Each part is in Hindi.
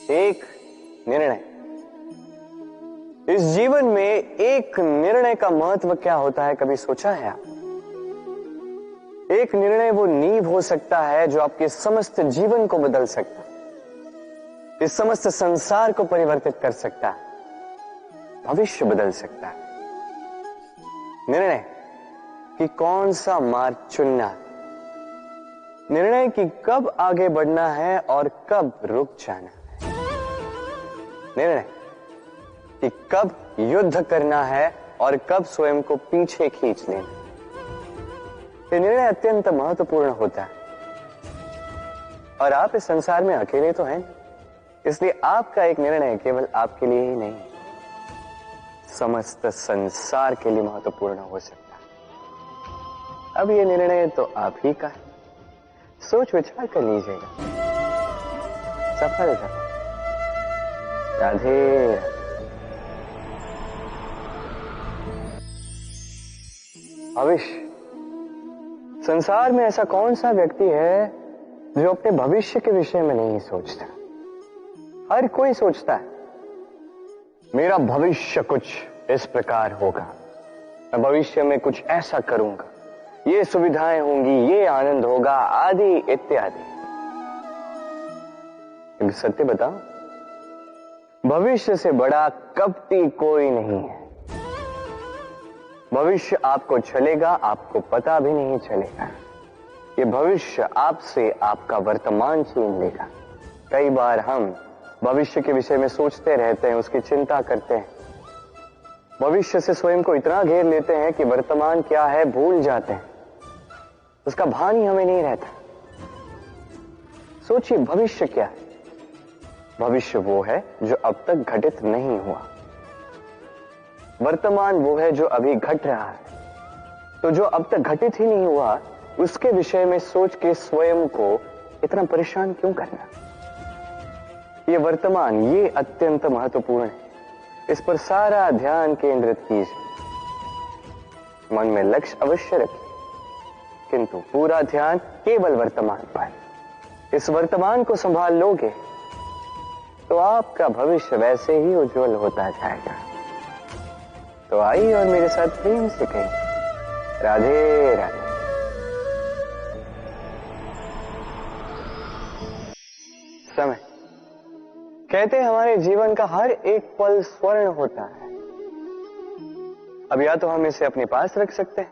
एक निर्णय। इस जीवन में एक निर्णय का महत्व क्या होता है, कभी सोचा है आप? एक निर्णय वो नींव हो सकता है जो आपके समस्त जीवन को बदल सकता है, इस समस्त संसार को परिवर्तित कर सकता है, भविष्य बदल सकता है। निर्णय कि कौन सा मार्ग चुनना है, निर्णय कि कब आगे बढ़ना है और कब रुक जाना है, निर्णय कि कब युद्ध करना है और कब स्वयं को पीछे खींच लेना। ये निर्णय अत्यंत महत्वपूर्ण होता है और आप इस संसार में अकेले तो हैं, इसलिए आपका एक निर्णय केवल आपके लिए ही नहीं, समस्त संसार के लिए महत्वपूर्ण हो सकता है। अब ये निर्णय तो आप ही का है, सोच विचार कर लीजिएगा। सफल रहो। राधे राधे। भविष्य। संसार में ऐसा कौन सा व्यक्ति है जो अपने भविष्य के विषय में नहीं सोचता? हर कोई सोचता है मेरा भविष्य कुछ इस प्रकार होगा, मैं भविष्य में कुछ ऐसा करूंगा, ये सुविधाएं होंगी, ये आनंद होगा, आदि इत्यादि। एक सत्य बताओ, भविष्य से बड़ा कपटी कोई नहीं है। भविष्य आपको चलेगा, आपको पता भी नहीं चलेगा। ये भविष्य आपसे आपका वर्तमान छीन लेगा। कई बार हम भविष्य के विषय में सोचते रहते हैं, उसकी चिंता करते हैं, भविष्य से स्वयं को इतना घेर लेते हैं कि वर्तमान क्या है भूल जाते हैं, उसका भान ही हमें नहीं रहता। सोचिए भविष्य क्या है? भविष्य वो है जो अब तक घटित नहीं हुआ, वर्तमान वो है जो अभी घट रहा है। तो जो अब तक घटित ही नहीं हुआ उसके विषय में सोच के स्वयं को इतना परेशान क्यों करना? ये वर्तमान, ये अत्यंत महत्वपूर्ण है, इस पर सारा ध्यान केंद्रित कीजिए। मन में लक्ष्य अवश्य रखिए, किंतु पूरा ध्यान केवल वर्तमान पर। इस वर्तमान को संभाल लोगे तो आपका भविष्य वैसे ही उज्जवल होता जाएगा। तो आइए और मेरे साथ प्रेम से कहिए राधे राधे। समय। कहते हैं हमारे जीवन का हर एक पल स्वर्ण होता है। अब या तो हम इसे अपने पास रख सकते हैं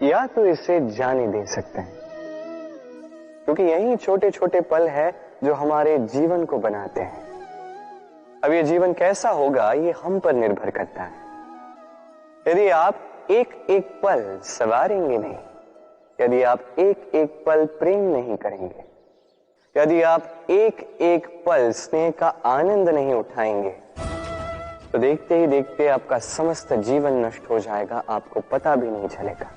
या तो इसे जाने दे सकते हैं, क्योंकि यही छोटे छोटे पल है जो हमारे जीवन को बनाते हैं। अब ये जीवन कैसा होगा ये हम पर निर्भर करता है। यदि आप एक एक पल संवारेंगे नहीं, यदि आप एक एक पल प्रेम नहीं करेंगे, यदि आप एक एक पल स्नेह का आनंद नहीं उठाएंगे, तो देखते ही देखते आपका समस्त जीवन नष्ट हो जाएगा, आपको पता भी नहीं चलेगा।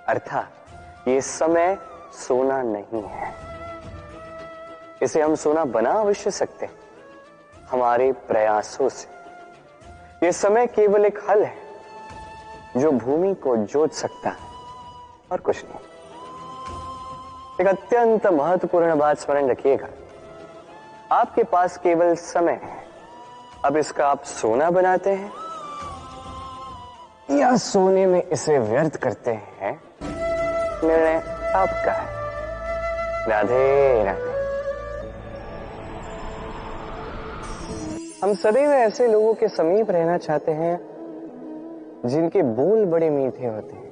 अर्थात ये समय सोना नहीं है, इसे हम सोना बना अवश्य सकते हैं हमारे प्रयासों से। ये समय केवल एक हल है जो भूमि को जोत सकता है और कुछ नहीं। एक अत्यंत महत्वपूर्ण बात स्मरण रखिएगा, आपके पास केवल समय है। अब इसका आप सोना बनाते हैं या सोने में इसे व्यर्थ करते हैं, निर्णय आपका है। राधे राधे। हम सदैव ऐसे लोगों के समीप रहना चाहते हैं जिनके बोल बड़े मीठे होते हैं,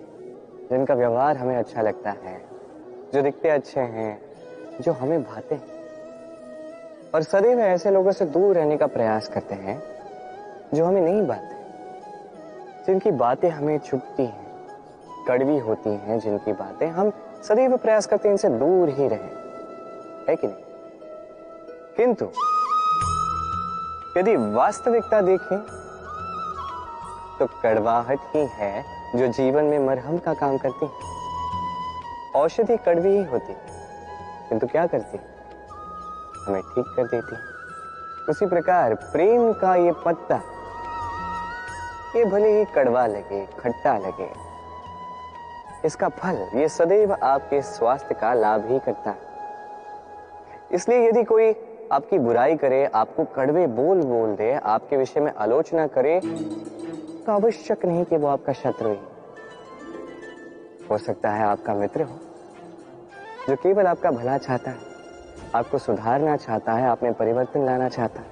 जिनका व्यवहार हमें अच्छा लगता है, जो दिखते अच्छे हैं, जो हमें भाते हैं। और सदैव ऐसे लोगों से दूर रहने का प्रयास करते हैं जो हमें नहीं भाते, जिनकी बातें हमें चुभती हैं, कड़वी होती हैं, जिनकी बातें हम सदैव प्रयास करते हैं इनसे दूर ही रहें, है कि नहीं? किंतु यदि वास्तविकता देखें तो कड़वाहट ही है जो जीवन में मरहम का काम करती है। औषधि कड़वी ही होती, किंतु क्या करती? हमें ठीक कर देती। उसी प्रकार प्रेम का ये पत्ता, ये भले ही कड़वा लगे, खट्टा लगे, इसका फल ये सदैव आपके स्वास्थ्य का लाभ ही करता है। इसलिए यदि कोई आपकी बुराई करे, आपको कड़वे बोल बोल दे, आपके विषय में आलोचना करे, तो आवश्यक नहीं कि वो आपका शत्रु ही हो सकता है आपका मित्र हो, जो केवल आपका भला चाहता है, आपको सुधारना चाहता है, आप में परिवर्तन लाना चाहता है।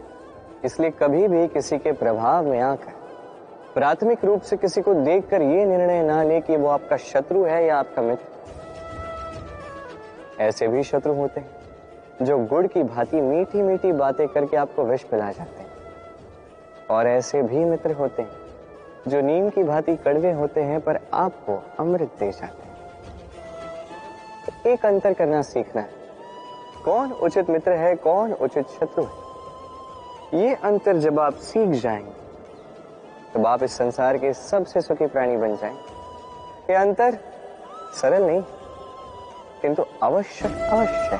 इसलिए कभी भी किसी के प्रभाव में आकर प्राथमिक रूप से किसी को देखकर ये निर्णय ना ले कि वो आपका शत्रु है या आपका मित्र। ऐसे भी शत्रु होते हैं जो गुड़ की भांति मीठी मीठी बातें करके आपको विष पिला जाते हैं, और ऐसे भी मित्र होते हैं जो नीम की भांति कड़वे होते हैं पर आपको अमृत दे जाते हैं। तो एक अंतर करना सीखना है, कौन उचित मित्र है, कौन उचित शत्रु है। ये अंतर जब आप सीख जाएंगे तब आप इस संसार के सबसे सुखी प्राणी बन जाएंगे। ये अंतर सरल नहीं किंतु अवश्य अवश्य।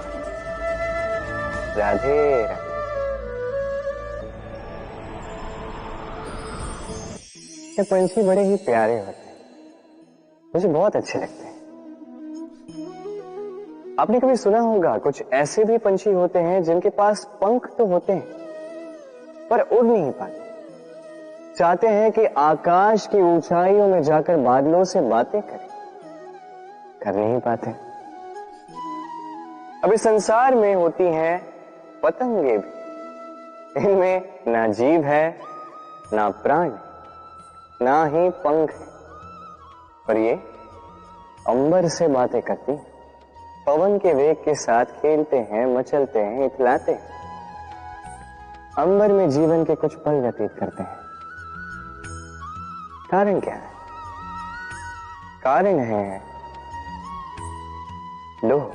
राधे राधे। ये पंछी बड़े ही प्यारे होते हैं, मुझे बहुत अच्छे लगते हैं। आपने कभी सुना होगा कुछ ऐसे भी पंछी होते हैं जिनके पास पंख तो होते हैं पर उड़ नहीं पाते, चाहते हैं कि आकाश की ऊंचाइयों में जाकर बादलों से बातें करें, कर नहीं पाते। अभी संसार में होती हैं पतंगे भी, इनमें ना जीव है, ना प्राण, ना ही पंख है, पर ये अंबर से बातें करती हैं, पवन के वेग के साथ खेलते हैं, मचलते हैं, इतलाते हैं, अंबर में जीवन के कुछ पल व्यतीत करते हैं। कारण क्या है? कारण है डोर।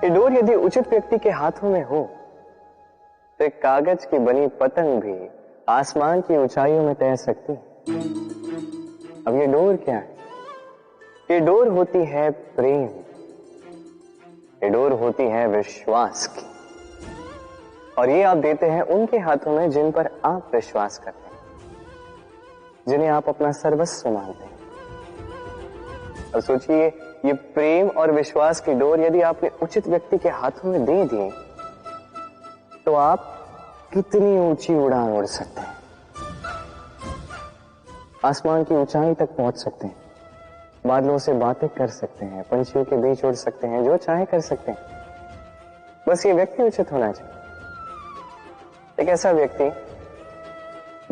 ये डोर यदि उचित व्यक्ति के हाथों में हो तो एक कागज की बनी पतंग भी आसमान की ऊंचाइयों में तैर सकती है। अब ये डोर क्या है? ये डोर होती है प्रेम, ये डोर होती है विश्वास की, और ये आप देते हैं उनके हाथों में जिन पर आप विश्वास करते हैं, जिन्हें आप अपना सर्वस्व मानते हैं। और सोचिए, ये प्रेम और विश्वास की डोर यदि आपने उचित व्यक्ति के हाथों में दे दी तो आप कितनी ऊंची उड़ान उड़ सकते हैं, आसमान की ऊंचाई तक पहुंच सकते हैं, बादलों से बातें कर सकते हैं, पंछियों के बीच उड़ सकते हैं, जो चाहे कर सकते हैं। बस ये व्यक्ति उचित होना चाहिए, एक ऐसा व्यक्ति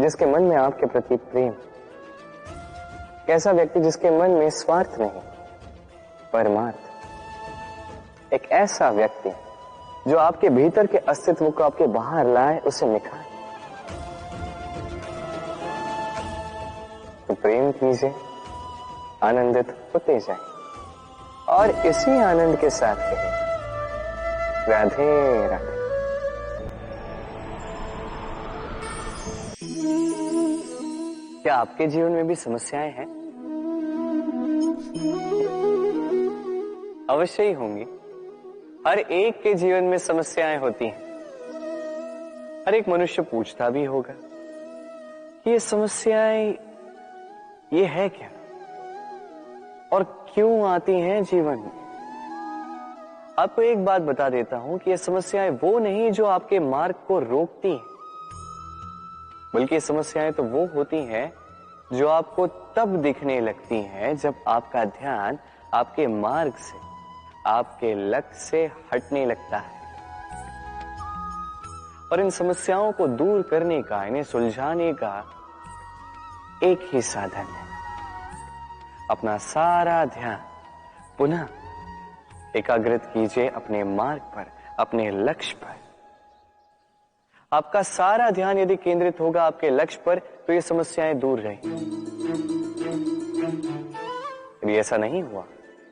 जिसके मन में आपके प्रति प्रेम, एक ऐसा व्यक्ति जिसके मन में स्वार्थ नहीं परमार्थ, एक ऐसा व्यक्ति जो आपके भीतर के अस्तित्व को आपके बाहर लाए, उसे निखारे। तो प्रेम कीजिए, आनंदित होते जाए, और इसी आनंद के साथ कहें राधे राधे। क्या आपके जीवन में भी समस्याएं हैं? अवश्य ही होंगी। हर एक के जीवन में समस्याएं होती हैं। हर एक मनुष्य पूछता भी होगा कि ये समस्याएं ये है क्या और क्यों आती हैं जीवन में। आपको एक बात बता देता हूं कि ये समस्याएं वो नहीं जो आपके मार्ग को रोकती हैं, बल्कि समस्याएं तो वो होती हैं जो आपको तब दिखने लगती हैं जब आपका ध्यान आपके मार्ग से, आपके लक्ष्य से हटने लगता है। और इन समस्याओं को दूर करने का, इन्हें सुलझाने का एक ही साधन है, अपना सारा ध्यान पुनः एकाग्रित कीजिए अपने मार्ग पर, अपने लक्ष्य पर। आपका सारा ध्यान यदि केंद्रित होगा आपके लक्ष्य पर तो ये समस्याएं दूर रहेंगी। यदि ऐसा नहीं हुआ,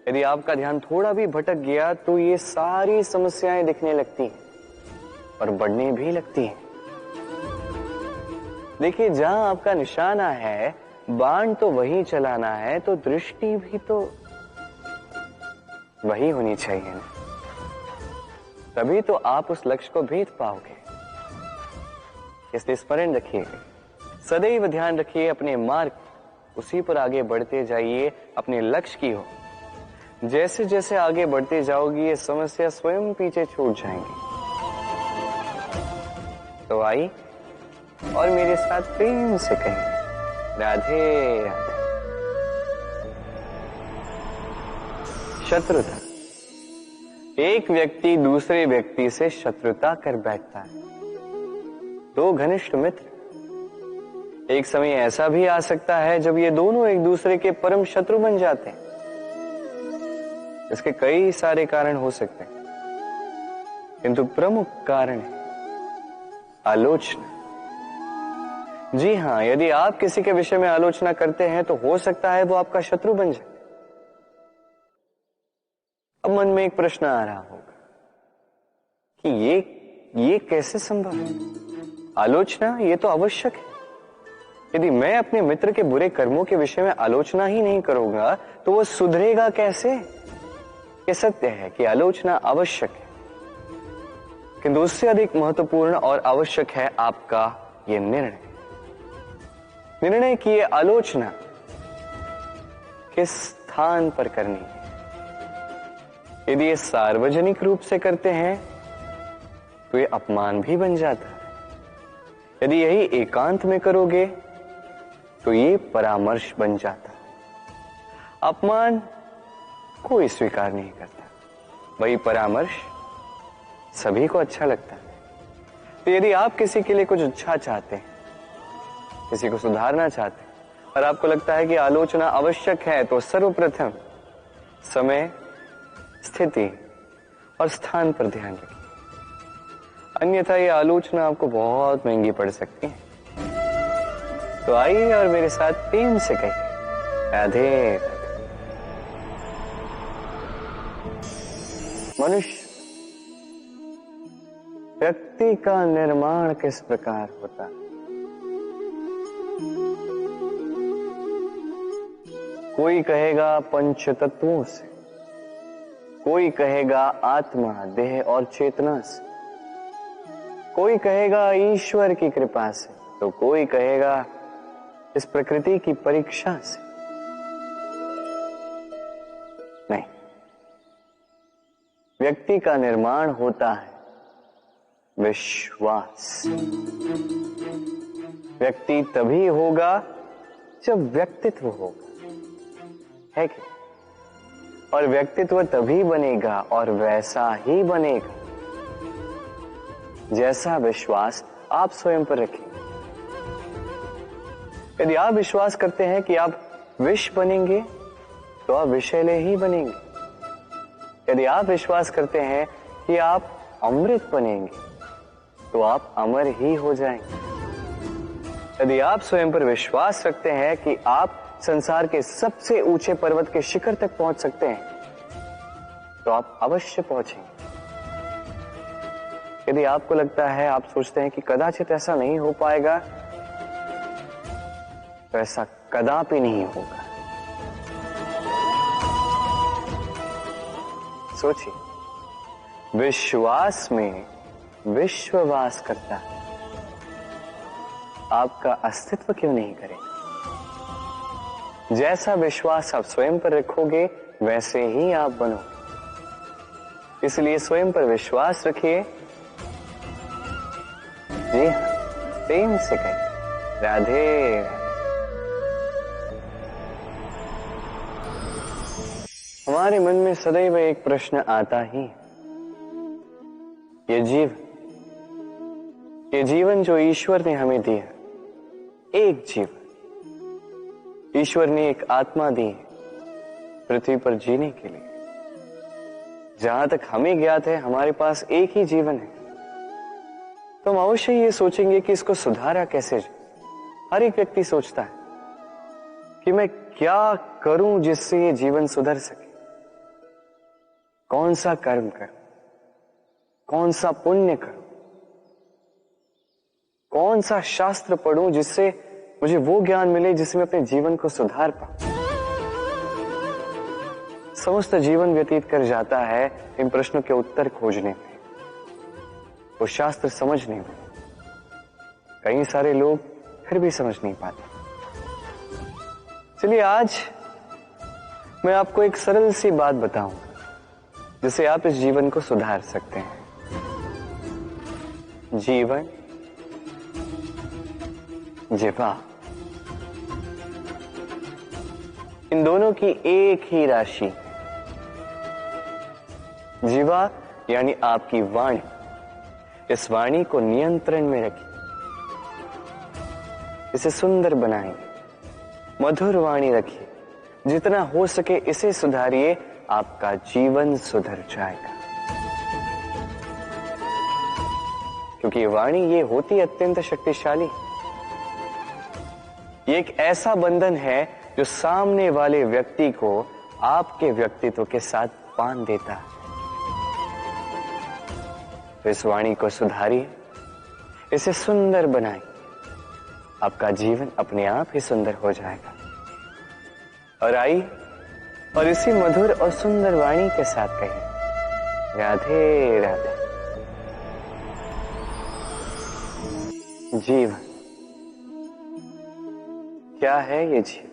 यदि आपका ध्यान थोड़ा भी भटक गया तो ये सारी समस्याएं दिखने लगती हैं और बढ़ने भी लगती हैं। देखिए, जहां आपका निशाना है, बाण तो वही चलाना है, तो दृष्टि भी तो वही होनी चाहिए ना, तभी तो आप उस लक्ष्य को भेद पाओगे। इसलिए स्मरण रखिएगा, सदैव ध्यान रखिए अपने मार्ग, उसी पर आगे बढ़ते जाइए अपने लक्ष्य की ओर। जैसे जैसे आगे बढ़ते जाओगी ये समस्या स्वयं पीछे छूट जाएंगी। तो आई और मेरे साथ प्रेम से कही, राधे राधे। शत्रुता। एक व्यक्ति दूसरे व्यक्ति से शत्रुता कर बैठता है। दो घनिष्ठ मित्र। एक समय ऐसा भी आ सकता है जब ये दोनों एक दूसरे के परम शत्रु बन जाते हैं। इसके कई सारे कारण हो सकते हैं, किंतु प्रमुख कारण है आलोचना। जी हां, यदि आप किसी के विषय में आलोचना करते हैं तो हो सकता है वो आपका शत्रु बन जाए। अब मन में एक प्रश्न आ रहा होगा कि ये कैसे संभव है? आलोचना ये तो आवश्यक है। यदि मैं अपने मित्र के बुरे कर्मों के विषय में आलोचना ही नहीं करूंगा तो वो सुधरेगा कैसे? ये सत्य है कि आलोचना आवश्यक है, किंतु उससे अधिक महत्वपूर्ण और आवश्यक है आपका ये निर्णय कि ये आलोचना किस स्थान पर करनी है। यदि ये सार्वजनिक रूप से करते हैं तो ये अपमान भी बन जाता है। यदि यही एकांत में करोगे तो ये परामर्श बन जाता है। अपमान कोई स्वीकार नहीं करता, वही परामर्श सभी को अच्छा लगता है। तो यदि आप किसी के लिए कुछ अच्छा चाहते हैं, किसी को सुधारना चाहते हैं और आपको लगता है कि आलोचना आवश्यक है, तो सर्वप्रथम समय, स्थिति और स्थान पर ध्यान रखिए, अन्यथा ये आलोचना आपको बहुत महंगी पड़ सकती है। तो आइए और मेरे साथ प्रेम से कहिए, राधे राधे। मनुष्य व्यक्ति का निर्माण किस प्रकार होता है? कोई कहेगा पंच तत्वों से, कोई कहेगा आत्मा, देह और चेतना से, कोई कहेगा ईश्वर की कृपा से, तो कोई कहेगा इस प्रकृति की परीक्षा से। नहीं, व्यक्ति का निर्माण होता है विश्वास। व्यक्ति तभी होगा जब व्यक्तित्व होगा, है कि? और व्यक्तित्व तभी बनेगा और वैसा ही बनेगा जैसा विश्वास आप स्वयं पर रखें। यदि आप विश्वास करते हैं कि आप विष बनेंगे तो आप विषैले ही बनेंगे। यदि आप विश्वास करते हैं कि आप अमृत बनेंगे तो आप अमर ही हो जाएंगे। यदि आप स्वयं पर विश्वास रखते हैं कि आप संसार के सबसे ऊंचे पर्वत के शिखर तक पहुंच सकते हैं तो आप अवश्य पहुंचेंगे। यदि आपको लगता है, आप सोचते हैं कि कदाचित ऐसा नहीं हो पाएगा, तो ऐसा कदापि नहीं होगा। सोचिए, विश्वास में विश्ववास करता है, आपका अस्तित्व क्यों नहीं करेगा? जैसा विश्वास आप स्वयं पर रखोगे वैसे ही आप बनोगे। इसलिए स्वयं पर विश्वास रखिए। जी हाँ, प्रेम से कहिए, राधे राधे। हमारे मन में सदैव एक प्रश्न आता ही, ये जीवन जो ईश्वर ने हमें दिया, एक जीवन ईश्वर ने एक आत्मा दी है पृथ्वी पर जीने के लिए। जहां तक हमें ज्ञात है हमारे पास एक ही जीवन है, तो हम अवश्य ये सोचेंगे कि इसको सुधारा कैसे जाए। हर एक व्यक्ति सोचता है कि मैं क्या करूं जिससे ये जीवन सुधर सके, कौन सा कर्म करूं, कौन सा पुण्य करूं, कौन सा शास्त्र पढ़ूं जिससे मुझे वो ज्ञान मिले जिससे मैं अपने जीवन को सुधार पाऊं। समस्त जीवन व्यतीत कर जाता है इन प्रश्नों के उत्तर खोजने में, वो शास्त्र समझने में। कई सारे लोग फिर भी समझ नहीं पाते। चलिए आज मैं आपको एक सरल सी बात बताऊंगा जिससे आप इस जीवन को सुधार सकते हैं। जीवन जिह्वा, इन दोनों की एक ही राशि। जिह्वा यानी आपकी वाणी, इस वाणी को नियंत्रण में रखिए, इसे सुंदर बनाएंगे, मधुर वाणी रखिए, जितना हो सके इसे सुधारिए, आपका जीवन सुधर जाएगा। क्योंकि ये वाणी ये होती अत्यंत शक्तिशाली, ये एक ऐसा बंधन है जो सामने वाले व्यक्ति को आपके व्यक्तित्व के साथ बांध देता है। तो इस वाणी को सुधारिए, इसे सुंदर बनाइए, आपका जीवन अपने आप ही सुंदर हो जाएगा। और आइए और इसी मधुर और सुंदर वाणी के साथ कहिए, राधे राधे। जीवन क्या है ये जीवन?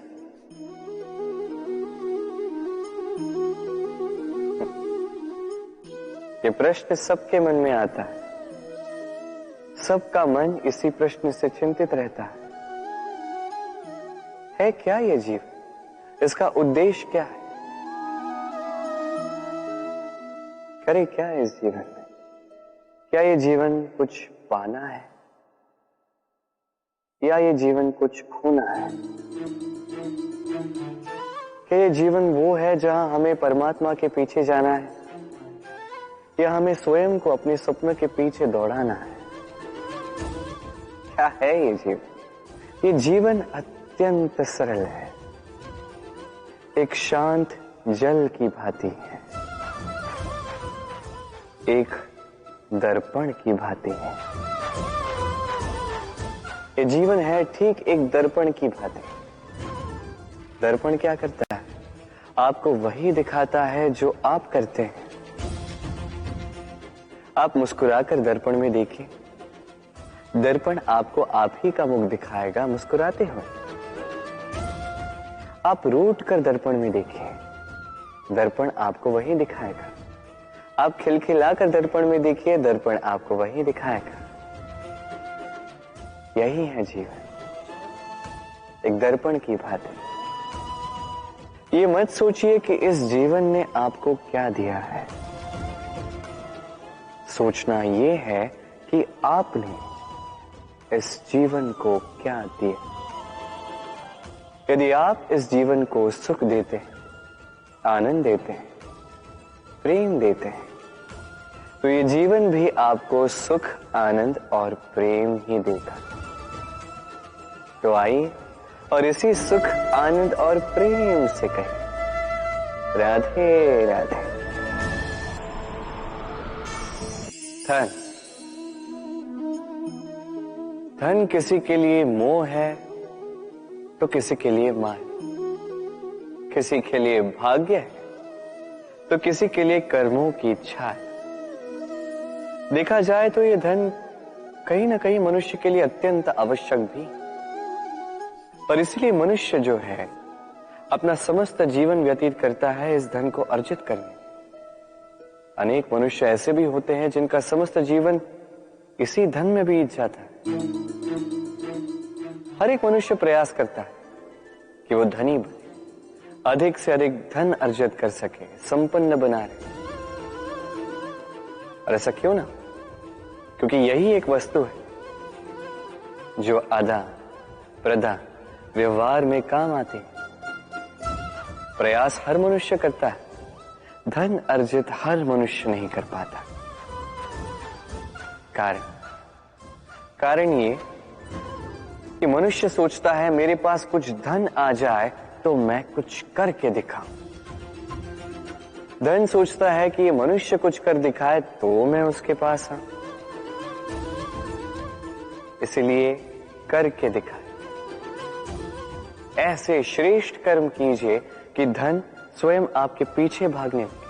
ये प्रश्न सबके मन में आता है, सबका मन इसी प्रश्न से चिंतित रहता है क्या ये जीवन? इसका उद्देश्य क्या है? करे क्या है इस जीवन में? क्या ये जीवन कुछ पाना है या ये जीवन कुछ खोना है? क्या ये जीवन वो है जहां हमें परमात्मा के पीछे जाना है या हमें स्वयं को अपने सपनों के पीछे दौड़ाना है? क्या है ये जीवन? ये जीवन अत्यंत सरल है, एक शांत जल की भांति है, एक दर्पण की भांति है। ये जीवन है ठीक एक दर्पण की भांति। दर्पण क्या करता है? आपको वही दिखाता है जो आप करते हैं। आप मुस्कुराकर दर्पण में देखिए, दर्पण आपको आप ही का मुख दिखाएगा मुस्कुराते हुए। आप रूठ कर दर्पण में देखिए, दर्पण आपको वही दिखाएगा। आप खिलखिलाकर दर्पण में देखिए, दर्पण आपको वही दिखाएगा। यही है जीवन, एक दर्पण की भांति। ये मत सोचिए कि इस जीवन ने आपको क्या दिया है। सोचना ये है कि आपने इस जीवन को क्या दिया। यदि आप इस जीवन को सुख देते हैं, आनंद देते हैं, प्रेम देते हैं, तो ये जीवन भी आपको सुख, आनंद और प्रेम ही देगा। तो आइए और इसी सुख, आनंद और प्रेम से कहें, राधे राधे। धन, धन किसी के लिए मोह है तो किसी के लिए मान, किसी के लिए भाग्य है तो किसी के लिए कर्मों की इच्छा है। देखा जाए तो ये धन कहीं ना कहीं मनुष्य के लिए अत्यंत आवश्यक भी, और इसलिए मनुष्य जो है अपना समस्त जीवन व्यतीत करता है इस धन को अर्जित करने। अनेक मनुष्य ऐसे भी होते हैं जिनका समस्त जीवन इसी धन में बीत जाता है। हर एक मनुष्य प्रयास करता है कि वो धनी बने, अधिक से अधिक धन अर्जित कर सके, संपन्न बना रहे। और ऐसा क्यों ना? क्योंकि यही एक वस्तु है जो आदान प्रदान व्यवहार में काम आती है। प्रयास हर मनुष्य करता है, धन अर्जित हर मनुष्य नहीं कर पाता। कारण ये कि मनुष्य सोचता है मेरे पास कुछ धन आ जाए तो मैं कुछ करके दिखाऊं। धन सोचता है कि ये मनुष्य कुछ कर दिखाए तो मैं उसके पास आऊं, इसलिए करके दिखाए। ऐसे श्रेष्ठ कर्म कीजिए कि धन स्वयं आपके पीछे भागने लगे।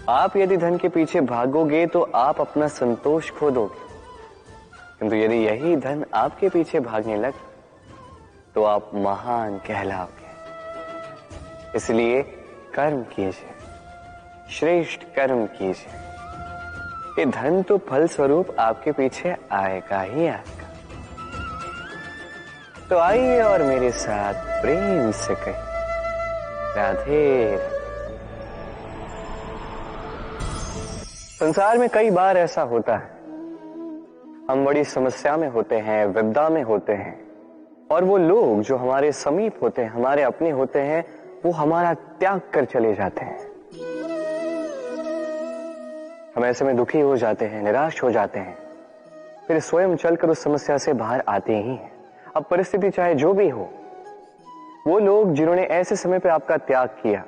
आप यदि धन के पीछे भागोगे तो आप अपना संतोष खो दोगे, किंतु यदि यही धन आपके पीछे भागने लगे तो आप महान कहलाओगे। इसलिए कर्म कीजिए, श्रेष्ठ कर्म कीजिए। ये धन तो फल स्वरूप आपके पीछे आएगा ही आएगा। तो आइए और मेरे साथ प्रेम से कहिए राधे राधे। संसार में कई बार ऐसा होता है, हम बड़ी समस्या में होते हैं, विपदा में होते हैं, और वो लोग जो हमारे समीप होते हैं, हमारे अपने होते हैं, वो हमारा त्याग कर चले जाते हैं। हम ऐसे में दुखी हो जाते हैं, निराश हो जाते हैं, फिर स्वयं चलकर उस समस्या से बाहर आते ही हैं। अब परिस्थिति चाहे जो भी हो, वो लोग जिन्होंने ऐसे समय पे आपका त्याग किया,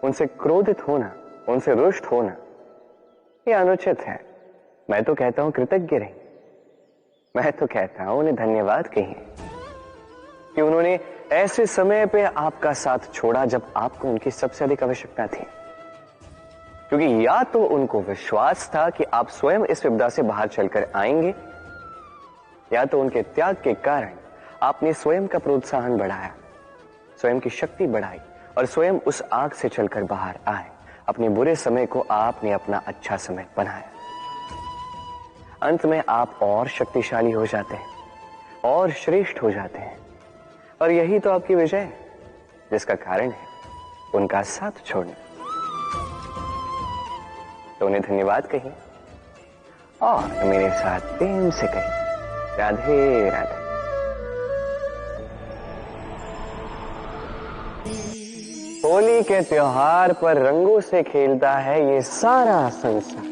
उनसे क्रोधित होना, उनसे रुष्ट होना, ये अनुचित है। मैं तो कहता हूं कृतज्ञ रहिए। मैं तो कहता हूं उन्हें धन्यवाद कहिए कि उन्होंने ऐसे समय पे आपका साथ छोड़ा जब आपको उनकी सबसे अधिक आवश्यकता थी। क्योंकि या तो उनको विश्वास था कि आप स्वयं इस विपदा से बाहर चलकर आएंगे, या तो उनके त्याग के कारण आपने स्वयं का प्रोत्साहन बढ़ाया, स्वयं की शक्ति बढ़ाई और स्वयं उस आग से चलकर बाहर आए। अपने बुरे समय को आपने अपना अच्छा समय बनाया। अंत में आप और शक्तिशाली हो जाते हैं और श्रेष्ठ हो जाते हैं, और यही तो आपकी विजय है, जिसका कारण है उनका साथ छोड़ना। तो उन्हें धन्यवाद कहिए और मेरे साथ प्रेम से कहिए राधे राधे। होली के त्योहार पर रंगों से खेलता है ये सारा संसार,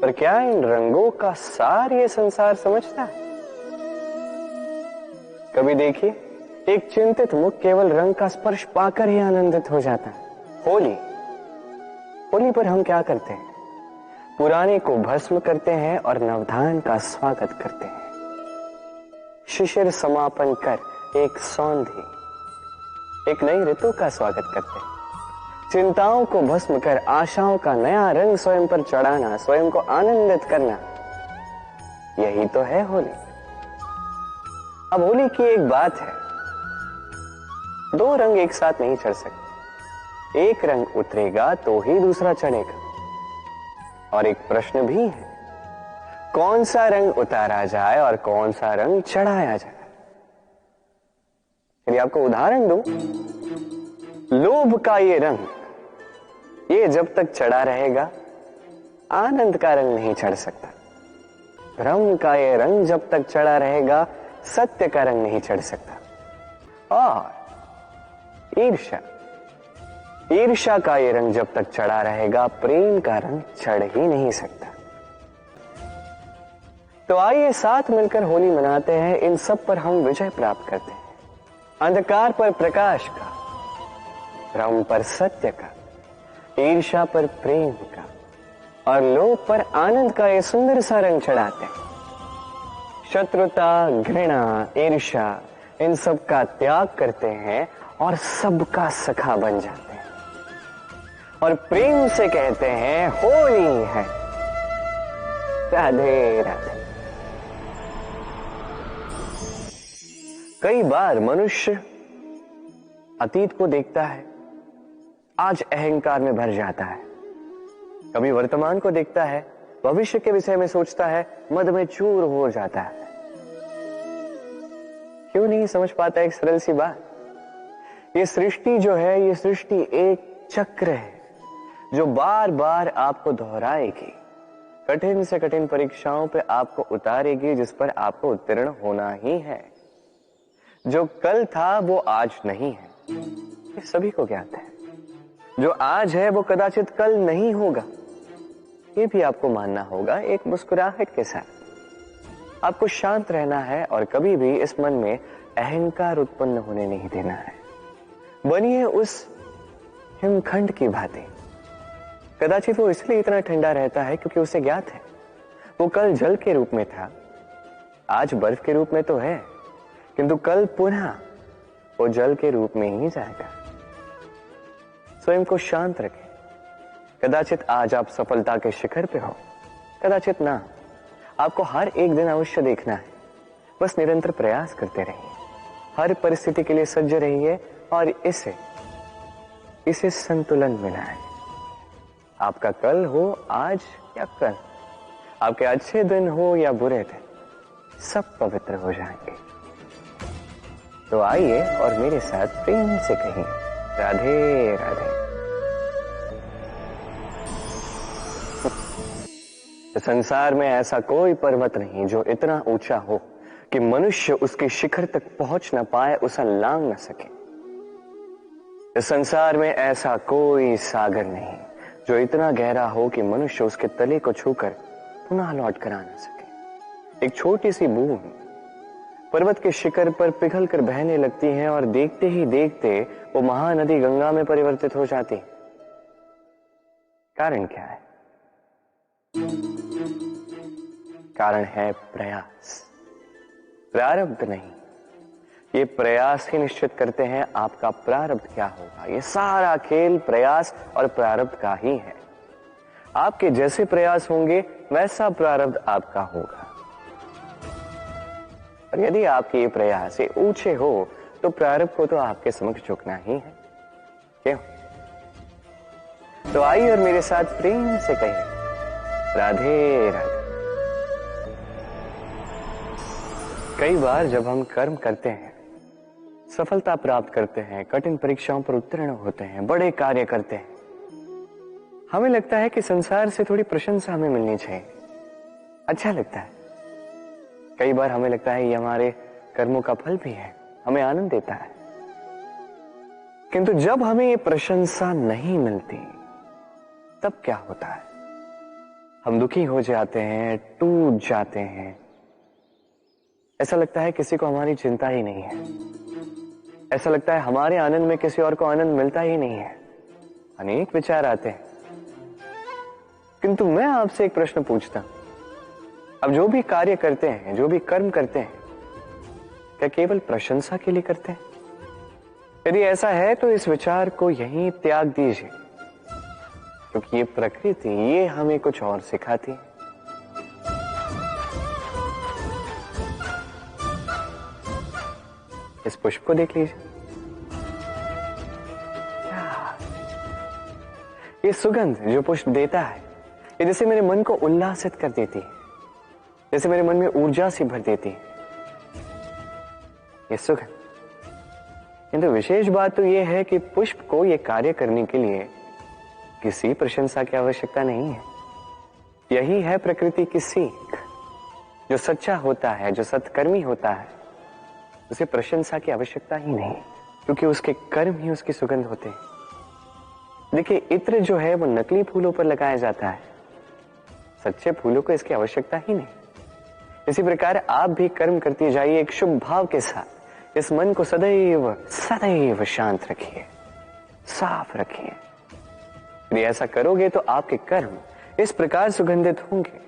पर क्या इन रंगों का सार ये संसार समझता है? कभी देखिए, एक चिंतित मुख केवल रंग का स्पर्श पाकर ही आनंदित हो जाता है। होली पर हम क्या करते हैं? पुराने को भस्म करते हैं और नवधान का स्वागत करते हैं। शिशिर समापन कर एक सौंधी, एक नई ऋतु का स्वागत करते हैं। चिंताओं को भस्म कर आशाओं का नया रंग स्वयं पर चढ़ाना, स्वयं को आनंदित करना, यही तो है होली। अब होली की एक बात है, दो रंग एक साथ नहीं चढ़ सकते। एक रंग उतरेगा तो ही दूसरा चढ़ेगा। और एक प्रश्न भी है, कौन सा रंग उतारा जाए और कौन सा रंग चढ़ाया जाए? चलिए आपको उदाहरण दूं। लोभ का ये रंग, ये जब तक चढ़ा रहेगा आनंद का रंग नहीं चढ़ सकता। भ्रम का ये रंग जब तक चढ़ा रहेगा सत्य का रंग नहीं चढ़ सकता। और ईर्ष्या का ये रंग जब तक चढ़ा रहेगा प्रेम का रंग चढ़ ही नहीं सकता। तो आइए साथ मिलकर होली मनाते हैं, इन सब पर हम विजय प्राप्त करते हैं। अंधकार पर प्रकाश का, भ्रम पर सत्य का, ईर्ष्या पर प्रेम का और लोभ पर आनंद का ये सुंदर सा रंग चढ़ाते हैं। शत्रुता, घृणा, ईर्ष्या, इन सब का त्याग करते हैं और सबका सखा बन जाते हैं और प्रेम से कहते हैं होली है। राधे राधे। कई बार मनुष्य अतीत को देखता है, आज अहंकार में भर जाता है। कभी वर्तमान को देखता है, भविष्य के विषय में सोचता है, मद में चूर हो जाता है। क्यों नहीं समझ पाता एक सरल सी बात? ये सृष्टि जो है, ये सृष्टि एक चक्र है जो बार बार आपको दोहराएगी, कठिन से कठिन परीक्षाओं पे आपको उतारेगी, जिस पर आपको उत्तीर्ण होना ही है। जो कल था वो आज नहीं है, ये सभी को ज्ञात है। जो आज है वो कदाचित कल नहीं होगा, ये भी आपको मानना होगा एक मुस्कुराहट के साथ। आपको शांत रहना है और कभी भी इस मन में अहंकार उत्पन्न होने नहीं देना है। बनिए उस हिमखंड की भांति। कदाचित वो इसलिए इतना ठंडा रहता है क्योंकि उसे ज्ञात है वो कल जल के रूप में था, आज बर्फ के रूप में तो है, किंतु कल पुनः वो जल के रूप में ही जाएगा। स्वयं को शांत रखें। कदाचित आज आप सफलता के शिखर पे हो, कदाचित ना। आपको हर एक दिन अवश्य देखना है। बस निरंतर प्रयास करते रहिए, हर परिस्थिति के लिए सज्ज रहिए और इसे संतुलन बनाएं। आपका कल हो आज या कल, आपके अच्छे दिन हो या बुरे दिन, सब पवित्र हो जाएंगे। तो आइए और मेरे साथ प्रेम से कहें, राधे राधे। संसार में ऐसा कोई पर्वत नहीं जो इतना ऊंचा हो कि मनुष्य उसके शिखर तक पहुंच न पाए, उसे लांघ न सके। इस संसार में ऐसा कोई सागर नहीं जो इतना गहरा हो कि मनुष्य उसके तले को छूकर पुनः लौट कर आ न सके। एक छोटी सी बूंद पर्वत के शिखर पर पिघल कर बहने लगती है और देखते ही देखते वो महानदी गंगा में परिवर्तित हो जाती है। कारण क्या है? कारण है प्रयास, प्रारब्ध नहीं। ये प्रयास ही निश्चित करते हैं आपका प्रारब्ध क्या होगा। ये सारा खेल प्रयास और प्रारब्ध का ही है। आपके जैसे प्रयास होंगे वैसा प्रारब्ध आपका होगा। और यदि आपके ये प्रयास ऊंचे हो तो प्रारब्ध को तो आपके समक्ष झुकना ही है। क्यों? तो आइए और मेरे साथ प्रेम से कहिए, राधे राधे। कई बार जब हम कर्म करते हैं, सफलता प्राप्त करते हैं, कठिन परीक्षाओं पर उत्तीर्ण होते हैं, बड़े कार्य करते हैं, हमें लगता है कि संसार से थोड़ी प्रशंसा हमें मिलनी चाहिए। अच्छा लगता है। कई बार हमें लगता है ये हमारे कर्मों का फल भी है, हमें आनंद देता है। किंतु जब हमें ये प्रशंसा नहीं मिलती तब क्या होता है? हम दुखी हो जाते हैं, टूट जाते हैं। ऐसा लगता है किसी को हमारी चिंता ही नहीं है। ऐसा लगता है हमारे आनंद में किसी और को आनंद मिलता ही नहीं है। अनेक विचार आते हैं। किंतु मैं आपसे एक प्रश्न पूछता हूं, अब जो भी कार्य करते हैं, जो भी कर्म करते हैं, क्या केवल प्रशंसा के लिए करते हैं? यदि ऐसा है तो इस विचार को यहीं त्याग दीजिए, क्योंकि ये प्रकृति ये हमें कुछ और सिखाती है। इस पुष्प को देख लीजिए। ये सुगंध जो पुष्प देता है, ये जैसे मेरे मन को उल्लासित कर देती है, जैसे मेरे मन में ऊर्जा सी भर देती है ये सुगंध। किंतु विशेष बात तो ये है कि पुष्प को ये कार्य करने के लिए किसी प्रशंसा की आवश्यकता नहीं है। यही है प्रकृति की सीख। जो सच्चा होता है, जो सत्कर्मी होता है, उसे प्रशंसा की आवश्यकता ही नहीं, क्योंकि उसके कर्म ही उसकी सुगंध होते हैं। देखिए, इत्र जो है वो नकली फूलों पर लगाया जाता है, सच्चे फूलों को इसकी आवश्यकता ही नहीं। इसी प्रकार आप भी कर्म करते जाइए एक शुभ भाव के साथ। इस मन को सदैव सदैव शांत रखिए, साफ रखिए। यदि ऐसा करोगे तो आपके कर्म इस प्रकार सुगंधित होंगे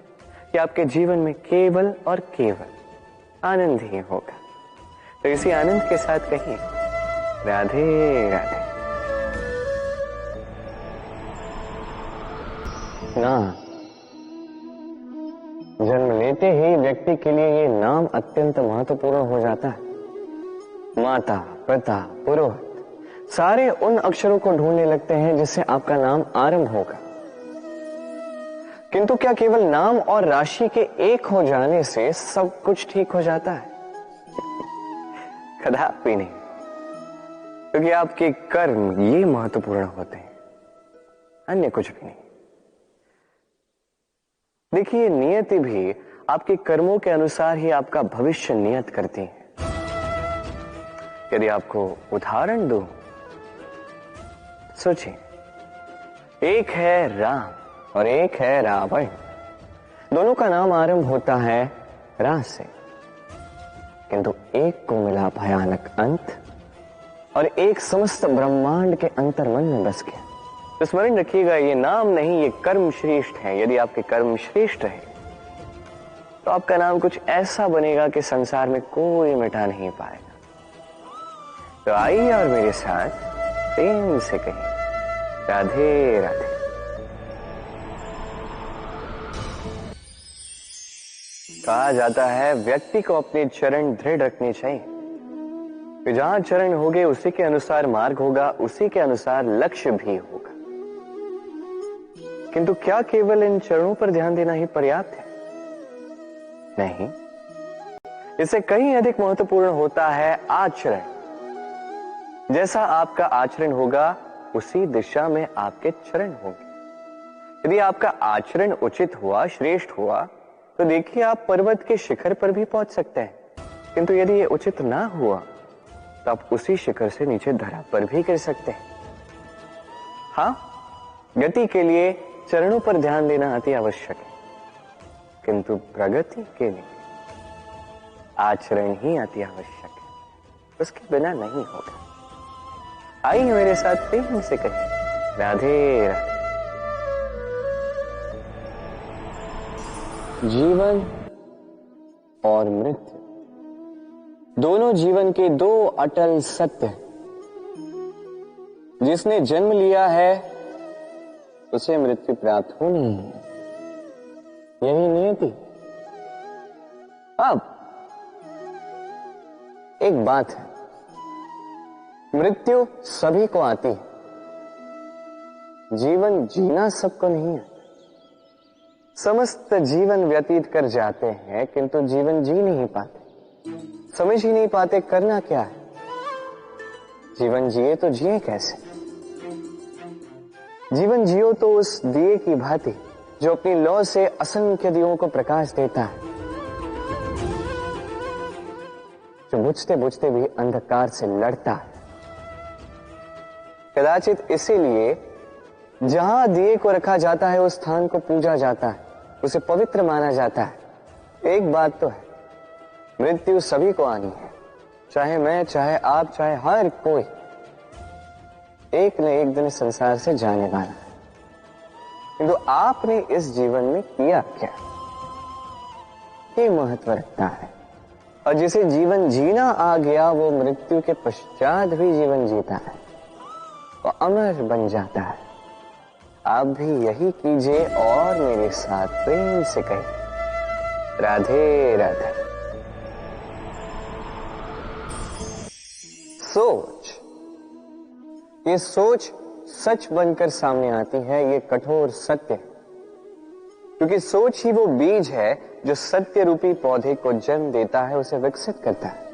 कि आपके जीवन में केवल और केवल आनंद ही होगा। तो इसी आनंद के साथ कहिए, राधे राधे। नाम जन्म लेते ही व्यक्ति के लिए ये नाम अत्यंत महत्वपूर्ण हो जाता है। माता, पिता, पुरोहित सारे उन अक्षरों को ढूंढने लगते हैं जिससे आपका नाम आरंभ होगा। किंतु क्या केवल नाम और राशि के एक हो जाने से सब कुछ ठीक हो जाता है? कदापि नहीं, क्योंकि आपके कर्म ये महत्वपूर्ण होते हैं, अन्य कुछ भी नहीं। देखिए, नियति भी आपके कर्मों के अनुसार ही आपका भविष्य नियत करती है। यदि आपको उदाहरण दूं, सोचिए, एक है राम और एक है रावण। दोनों का नाम आरंभ होता है रा से, किंतु एक को मिला भयानक अंत और एक समस्त ब्रह्मांड के अंतर्मन में बस गया। तो स्मरण रखिएगा, ये नाम नहीं, ये कर्म श्रेष्ठ है। यदि आपके कर्म श्रेष्ठ रहे तो आपका नाम कुछ ऐसा बनेगा कि संसार में कोई मिटा नहीं पाएगा। तो आइए और मेरे साथ प्रेम से कहिए, राधे राधे। कहा जाता है व्यक्ति को अपने चरण दृढ़ रखने चाहिए, कि जहां चरण होंगे उसी के अनुसार मार्ग होगा, उसी के अनुसार लक्ष्य भी होगा। किंतु क्या केवल इन चरणों पर ध्यान देना ही पर्याप्त है? नहीं। इससे कहीं अधिक महत्वपूर्ण होता है आचरण। जैसा आपका आचरण होगा उसी दिशा में आपके चरण होंगे। यदि आपका आचरण उचित हुआ, श्रेष्ठ हुआ, तो देखिए आप पर्वत के शिखर पर भी पहुंच सकते हैं। किंतु यदि ये उचित ना हुआ तो आप उसी शिखर से नीचे धरा पर भी गिर सकते हैं। हाँ, गति के लिए चरणों पर ध्यान देना अति आवश्यक है, किंतु प्रगति के लिए आचरण ही अति आवश्यक है, उसके बिना नहीं होगा। आइए मेरे साथ प्रेम से कहिए राधे राधे। जीवन और मृत्यु दोनों जीवन के दो अटल सत्य हैं। जिसने जन्म लिया है उसे मृत्यु प्राप्त होनी है, यही नियति। अब एक बात है, मृत्यु सभी को आती है, जीवन जीना सबको नहीं है। समस्त जीवन व्यतीत कर जाते हैं किंतु जीवन जी नहीं पाते, समझ ही नहीं पाते करना क्या है। जीवन जिए तो जिए कैसे? जीवन जियो तो उस दिए की भांति जो अपनी लौ से असंख्य दियों को प्रकाश देता है, जो बुझते बुझते भी अंधकार से लड़ता है। कदाचित इसीलिए जहां दिए को रखा जाता है उस स्थान को पूजा जाता है, उसे पवित्र माना जाता है। एक बात तो है, मृत्यु सभी को आनी है, चाहे मैं, चाहे आप, चाहे हर कोई एक न एक दिन संसार से जाने वाला है। किंतु आपने इस जीवन में किया क्या, ये महत्व रखता है। और जिसे जीवन जीना आ गया वो मृत्यु के पश्चात भी जीवन जीता है, वो अमर बन जाता है। आप भी यही कीजिए और मेरे साथ प्रेम से कहिए राधे राधे। सोच, ये सोच सच बनकर सामने आती है, ये कठोर सत्य है, क्योंकि सोच ही वो बीज है जो सत्य रूपी पौधे को जन्म देता है, उसे विकसित करता है।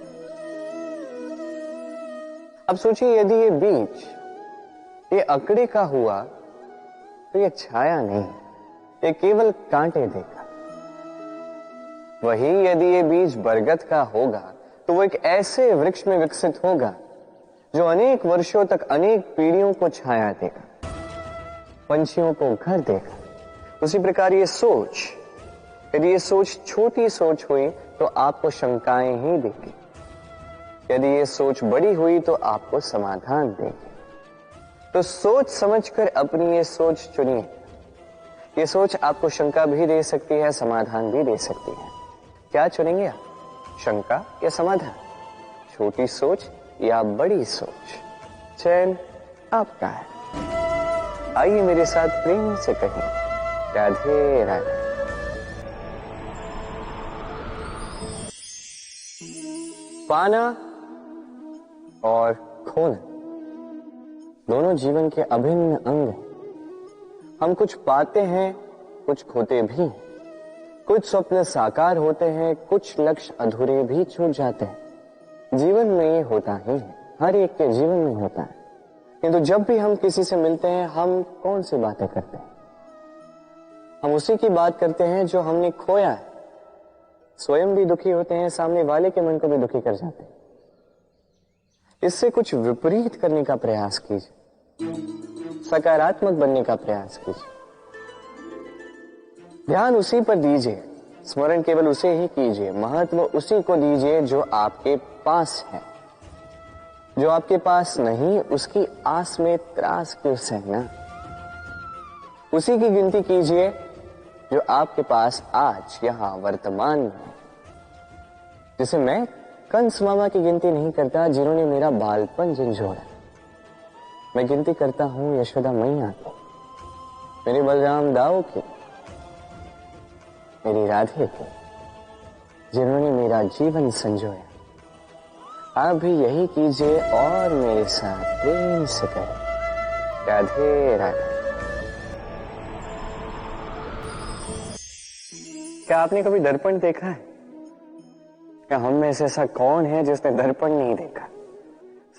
अब सोचिए, यदि ये बीज ये अकड़े का हुआ तो ये छाया नहीं, ये केवल कांटे देगा। वही यदि ये बीज बरगद का होगा तो वो एक ऐसे वृक्ष में विकसित होगा जो अनेक वर्षों तक अनेक पीढ़ियों को छाया देगा, पंछियों को घर देगा। उसी प्रकार ये सोच, यदि ये सोच छोटी सोच हुई तो आपको शंकाएं ही देगी, यदि ये सोच बड़ी हुई तो आपको समाधान देगी। तो सोच समझकर अपनी ये सोच चुनिए। ये सोच आपको शंका भी दे सकती है, समाधान भी दे सकती है। क्या चुनेंगे आप, शंका या समाधान? छोटी सोच या बड़ी सोच? चयन आपका है। आइए मेरे साथ प्रेम से कहिए राधे राधे। पाना और खोना दोनों जीवन के अभिन्न अंग हैं। हम कुछ पाते हैं, कुछ खोते भी हैं। कुछ स्वप्न साकार होते हैं, कुछ लक्ष्य अधूरे भी छूट जाते हैं। जीवन में ये होता ही है, हर एक के जीवन में होता है। किंतु जब भी हम किसी से मिलते हैं, हम कौन सी बातें करते हैं? हम उसी की बात करते हैं जो हमने खोया है। स्वयं भी दुखी होते हैं, सामने वाले के मन को भी दुखी कर जाते हैं। इससे कुछ विपरीत करने का प्रयास कीजिए, सकारात्मक बनने का प्रयास कीजिए। ध्यान उसी पर दीजिए, स्मरण केवल उसे ही कीजिए, महत्व उसी को दीजिए जो आपके पास है। जो आपके पास नहीं, उसकी आस में त्रास क्यों सहना? उसी की गिनती कीजिए जो आपके पास आज यहां वर्तमान में है। जैसे मैं कंस मामा की गिनती नहीं करता जिन्होंने मेरा बालपन झंझोड़ा। मैं गिनती करता हूं यशोदा मैया की, मेरे बलराम दाऊ की, मेरी राधे की, जिन्होंने मेरा जीवन संजोया। आप भी यही कीजिए और मेरे साथ प्रेम से करें राधे राधे। क्या आपने कभी दर्पण देखा है? क्या हम में से ऐसा कौन है जिसने दर्पण नहीं देखा?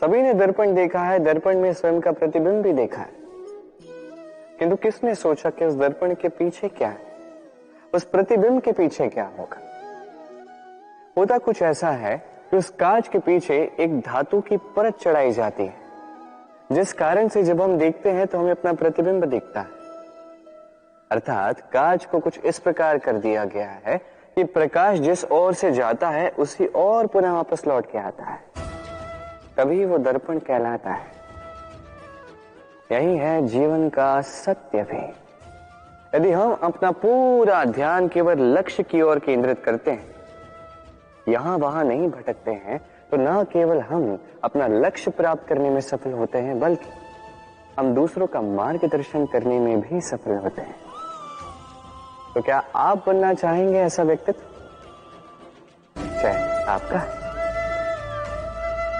सभी ने दर्पण देखा है, दर्पण में स्वयं का प्रतिबिंब भी देखा है, किंतु किसने सोचा कि उस दर्पण के पीछे क्या है, उस प्रतिबिंब के पीछे क्या होगा? होता कुछ ऐसा है कि उस कांच के पीछे एक धातु की परत चढ़ाई जाती है, जिस कारण से जब हम देखते हैं तो हमें अपना प्रतिबिंब दिखता है। अर्थात कांच को कुछ इस प्रकार कर दिया गया है कि प्रकाश जिस ओर से जाता है उसी ओर पुनः वापस लौट के आता है, तभी वो दर्पण कहलाता है। यही है जीवन का सत्य भी। यदि हम अपना पूरा ध्यान केवल लक्ष्य की ओर केंद्रित करते हैं, यहां वहां नहीं भटकते हैं, तो न केवल हम अपना लक्ष्य प्राप्त करने में सफल होते हैं, बल्कि हम दूसरों का मार्गदर्शन करने में भी सफल होते हैं। तो क्या आप बनना चाहेंगे ऐसा व्यक्तित्व? चाहे आपका।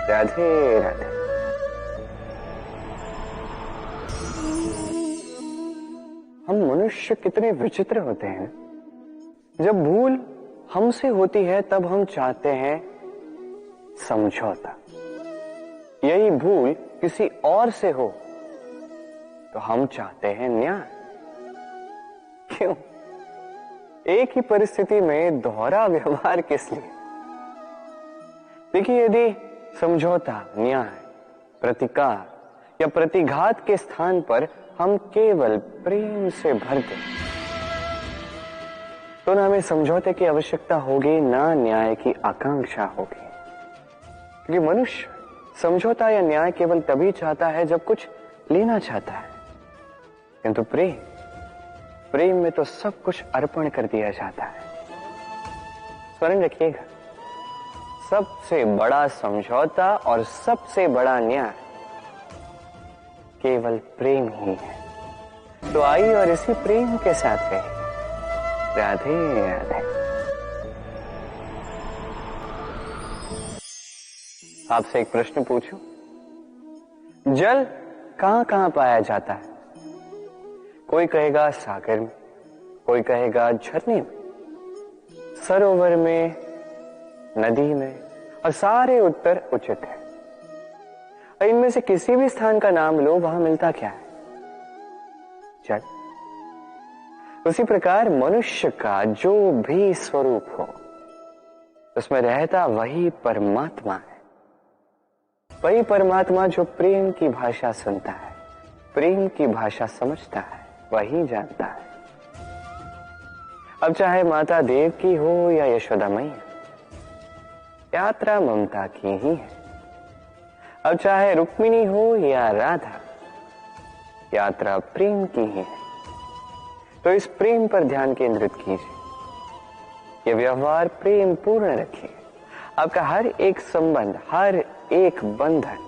राधे राधे। हम मनुष्य कितने विचित्र होते हैं। जब भूल हमसे होती है तब हम चाहते हैं समझौता। यही भूल किसी और से हो तो हम चाहते हैं न्याय। क्यों? एक ही परिस्थिति में दोहरा व्यवहार किस लिए? देखिए, यदि समझौता, न्याय, प्रतिकार या प्रतिघात के स्थान पर हम केवल प्रेम से भर दें, तो ना हमें समझौते की आवश्यकता होगी, ना न्याय की आकांक्षा होगी। क्योंकि मनुष्य समझौता या न्याय केवल तभी चाहता है जब कुछ लेना चाहता है, किंतु प्रेम में तो सब कुछ अर्पण कर दिया जाता है। स्मरण रखिएगा, सबसे बड़ा समझौता और सबसे बड़ा न्याय केवल प्रेम ही है। तो आइए और इसी प्रेम के साथ कहें राधे राधे। आपसे एक प्रश्न पूछूं, जल कहां कहां पाया जाता है? कोई कहेगा सागर में, कोई कहेगा झरने में, सरोवर में, नदी में, और सारे उत्तर उचित है। और इनमें से किसी भी स्थान का नाम लो, वहां मिलता क्या है? जल। उसी प्रकार मनुष्य का जो भी स्वरूप हो, उसमें रहता वही परमात्मा है। वही परमात्मा जो प्रेम की भाषा सुनता है, प्रेम की भाषा समझता है, वही जानता है। अब चाहे माता देव की हो या यशोदा मैया, यात्रा ममता की ही है। अब चाहे रुक्मिणी हो या राधा, यात्रा प्रेम की ही है। तो इस प्रेम पर ध्यान केंद्रित कीजिए, ये व्यवहार प्रेम पूर्ण रखिए। आपका हर एक संबंध, हर एक बंधन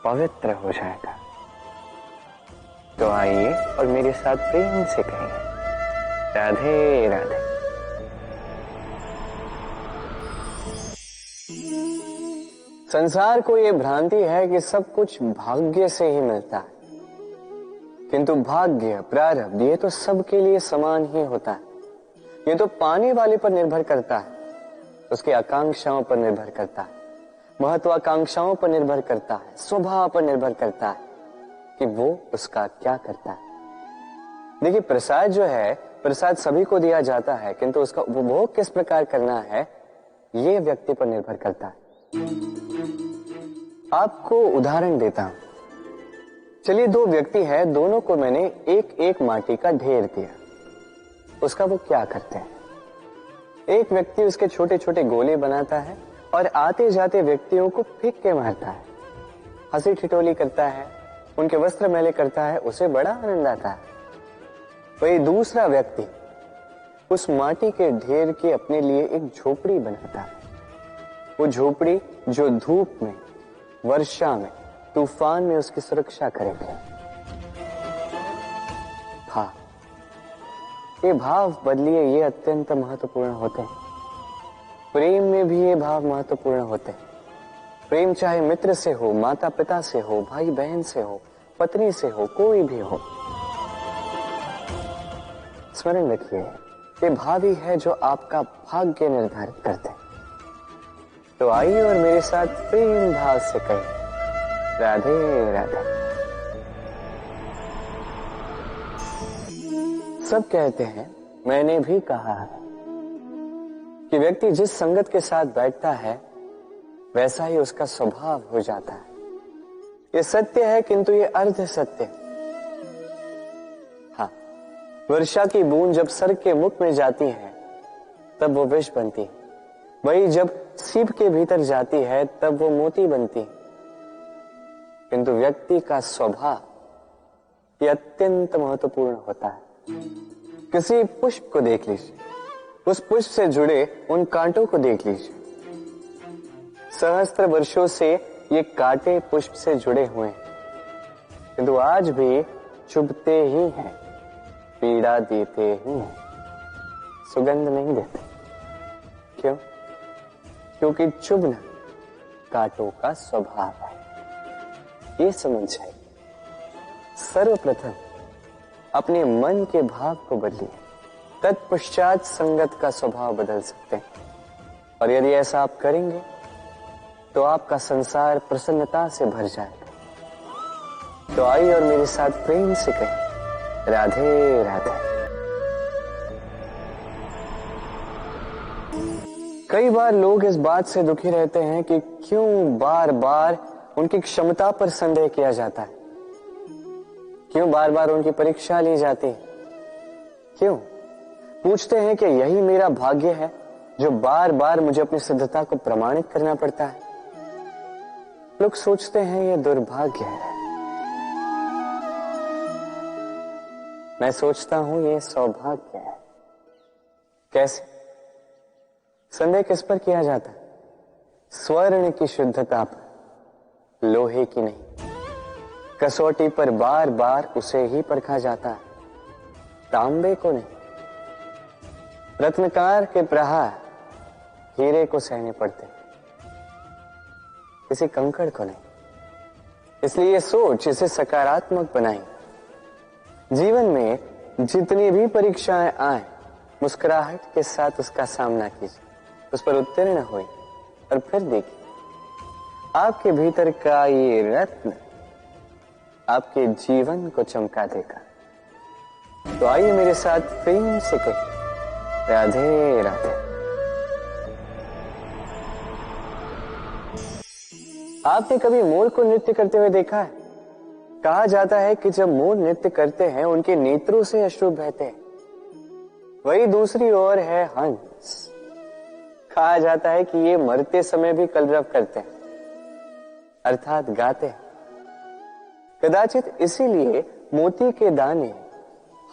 पवित्र हो जाएगा। तो आइए और मेरे साथ प्रेम से कहिए राधे राधे। संसार को यह भ्रांति है कि सब कुछ भाग्य से ही मिलता है, किंतु भाग्य, प्रारब्ध, ये तो सबके लिए समान ही होता है। ये तो पाने वाले पर निर्भर करता है, उसकी आकांक्षाओं पर निर्भर करता है, महत्वाकांक्षाओं पर निर्भर करता है, स्वभाव पर निर्भर करता है कि वो उसका क्या करता है। देखिए, प्रसाद जो है, प्रसाद सभी को दिया जाता है, किंतु उसका उपभोग किस प्रकार करना है, ये व्यक्ति पर निर्भर करता है। आपको उदाहरण देता हूं। चलिए, दो व्यक्ति हैं, दोनों को मैंने एक एक माटी का ढेर दिया। उसका वो क्या करते हैं? एक व्यक्ति उसके छोटे छोटे गोले बनाता है और आते जाते व्यक्तियों को फेंक के मारता है, हंसी ठिठोली करता है, उनके वस्त्र मैले करता है, उसे बड़ा आनंद आता है। वही दूसरा व्यक्ति उस माटी के ढेर की अपने लिए एक झोपड़ी बनाता है। वो झोपड़ी जो धूप में, वर्षा में, तूफान में उसकी सुरक्षा करेगी। हाँ, ये भाव बदलिए, ये अत्यंत महत्वपूर्ण होते हैं। प्रेम में भी ये भाव महत्वपूर्ण होते हैं। प्रेम चाहे मित्र से हो, माता पिता से हो, भाई बहन से हो, पत्नी से हो, कोई भी हो। स्मरण रखिए, ये भाव ही है जो आपका भाग्य निर्धारित करते हैं। तो आइए और मेरे साथ प्रेम भाव से कहें, राधे राधे। सब कहते हैं, मैंने भी कहा है कि व्यक्ति जिस संगत के साथ बैठता है वैसा ही उसका स्वभाव हो जाता है। ये सत्य है, किंतु ये अर्ध सत्य है। हाँ, वर्षा की बूंद जब सर के मुख में जाती है तब वो विष बनती है, वही जब सीप के भीतर जाती है तब वो मोती बनती है। किंतु व्यक्ति का स्वभाव ये अत्यंत महत्वपूर्ण होता है। किसी पुष्प को देख लीजिए, उस पुष्प से जुड़े उन कांटों को देख लीजिए। सहस्त्र वर्षों से ये कांटे पुष्प से जुड़े हुए हैं, किंतु आज भी चुभते ही हैं, पीड़ा देते ही हैं, सुगंध नहीं देते। क्यों? क्योंकि चुभना कांटों का स्वभाव है। ये समझ जाइए। सर्वप्रथम अपने मन के भाव को बदलिए, तत्पश्चात संगत का स्वभाव बदल सकते हैं। और यदि ऐसा आप करेंगे तो आपका संसार प्रसन्नता से भर जाएगा। तो आइए और मेरे साथ प्रेम से कहें, राधे राधे। कई बार लोग इस बात से दुखी रहते हैं कि क्यों बार बार उनकी क्षमता पर संदेह किया जाता है, क्यों बार बार उनकी परीक्षा ली जाती है, क्यों पूछते हैं कि यही मेरा भाग्य है जो बार बार मुझे अपनी सिद्धता को प्रमाणित करना पड़ता है। लोग सोचते हैं यह दुर्भाग्य है। मैं सोचता हूं यह सौभाग्य है। कैसे? संदेह किस पर किया जाता है? स्वर्ण की शुद्धता पर, लोहे की नहीं। कसौटी पर बार बार उसे ही परखा जाता है, तांबे को नहीं। रत्नकार के प्रहार हीरे को सहने पड़ते, किसी कंकड़ को नहीं। इसलिए ये सोच इसे सकारात्मक बनाई। जीवन में जितनी भी परीक्षाएं आए, मुस्कुराहट के साथ उसका सामना कीजिए, उस पर उत्तीर्ण हुए और फिर देखिए आपके भीतर का ये रत्न आपके जीवन को चमका देगा। तो आइए मेरे साथ प्रेम से कहें, राधे राधे। आपने कभी मोर को नृत्य करते हुए देखा है? कहा जाता है कि जब मोर नृत्य करते हैं उनके नेत्रों से अश्रु बहते हैं। वही दूसरी ओर है हंस। कहा जाता है कि ये मरते समय भी कलरव करते हैं, अर्थात गाते हैं। कदाचित इसीलिए मोती के दाने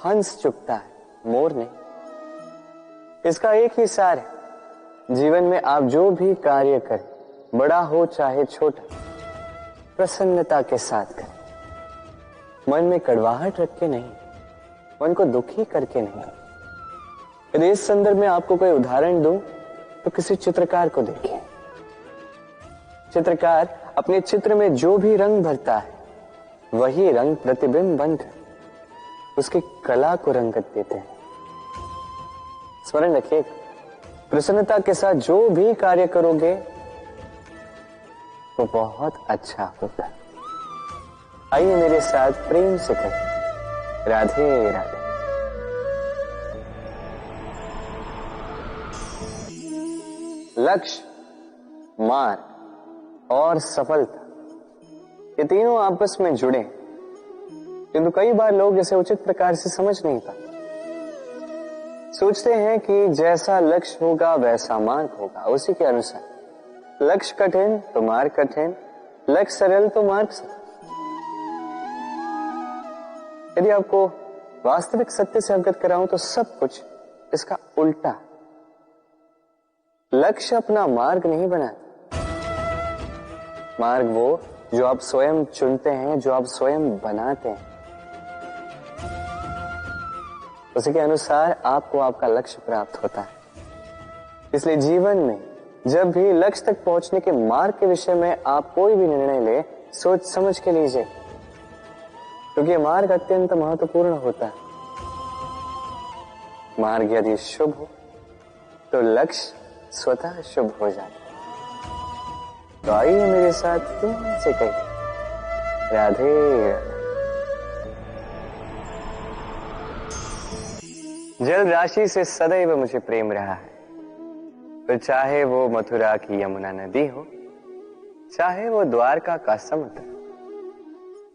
हंस चुगता है, मोर नहीं। इसका एक ही सार है, जीवन में आप जो भी कार्य करें, बड़ा हो चाहे छोटा, प्रसन्नता के साथ करें। मन में कड़वाहट रख के नहीं, मन को दुखी करके नहीं। यदि इस संदर्भ में आपको कोई उदाहरण दूं तो किसी चित्रकार को देखिए। चित्रकार अपने चित्र में जो भी रंग भरता है वही रंग प्रतिबिंब बनकर उसकी कला को रंगत देते हैं। स्मरण रखिए, प्रसन्नता के साथ जो भी कार्य करोगे वो बहुत अच्छा होगा। आइए मेरे साथ प्रेम से कहें, राधे राधे। लक्ष्य, मार्ग और सफलता, ये तीनों आपस में जुड़े, किंतु कई बार लोग इसे उचित प्रकार से समझ नहीं पाते। सोचते हैं कि जैसा लक्ष्य होगा वैसा मार्ग होगा, उसी के अनुसार। लक्ष्य कठिन तो मार्ग कठिन, लक्ष्य सरल तो मार्ग सरल। यदि आपको वास्तविक सत्य से अवगत कराऊं तो सब कुछ इसका उल्टा। लक्ष्य अपना मार्ग नहीं बनाता, मार्ग वो जो आप स्वयं चुनते हैं, जो आप स्वयं बनाते हैं। उसी के अनुसार आपको आपका लक्ष्य प्राप्त होता है। इसलिए जीवन में जब भी लक्ष्य तक पहुंचने के मार्ग के विषय में आप कोई भी निर्णय ले, सोच समझ के लीजिए, क्योंकि मार्ग अत्यंत महत्वपूर्ण होता है। मार्ग यदि शुभ हो तो लक्ष्य स्वतः शुभ हो जाता है। तो आइए मेरे साथ प्रेम से कहिए राधे राधे। जल राशि से सदैव मुझे प्रेम रहा है, फिर चाहे वो मथुरा की यमुना नदी हो, चाहे वो द्वारका का समुद्र।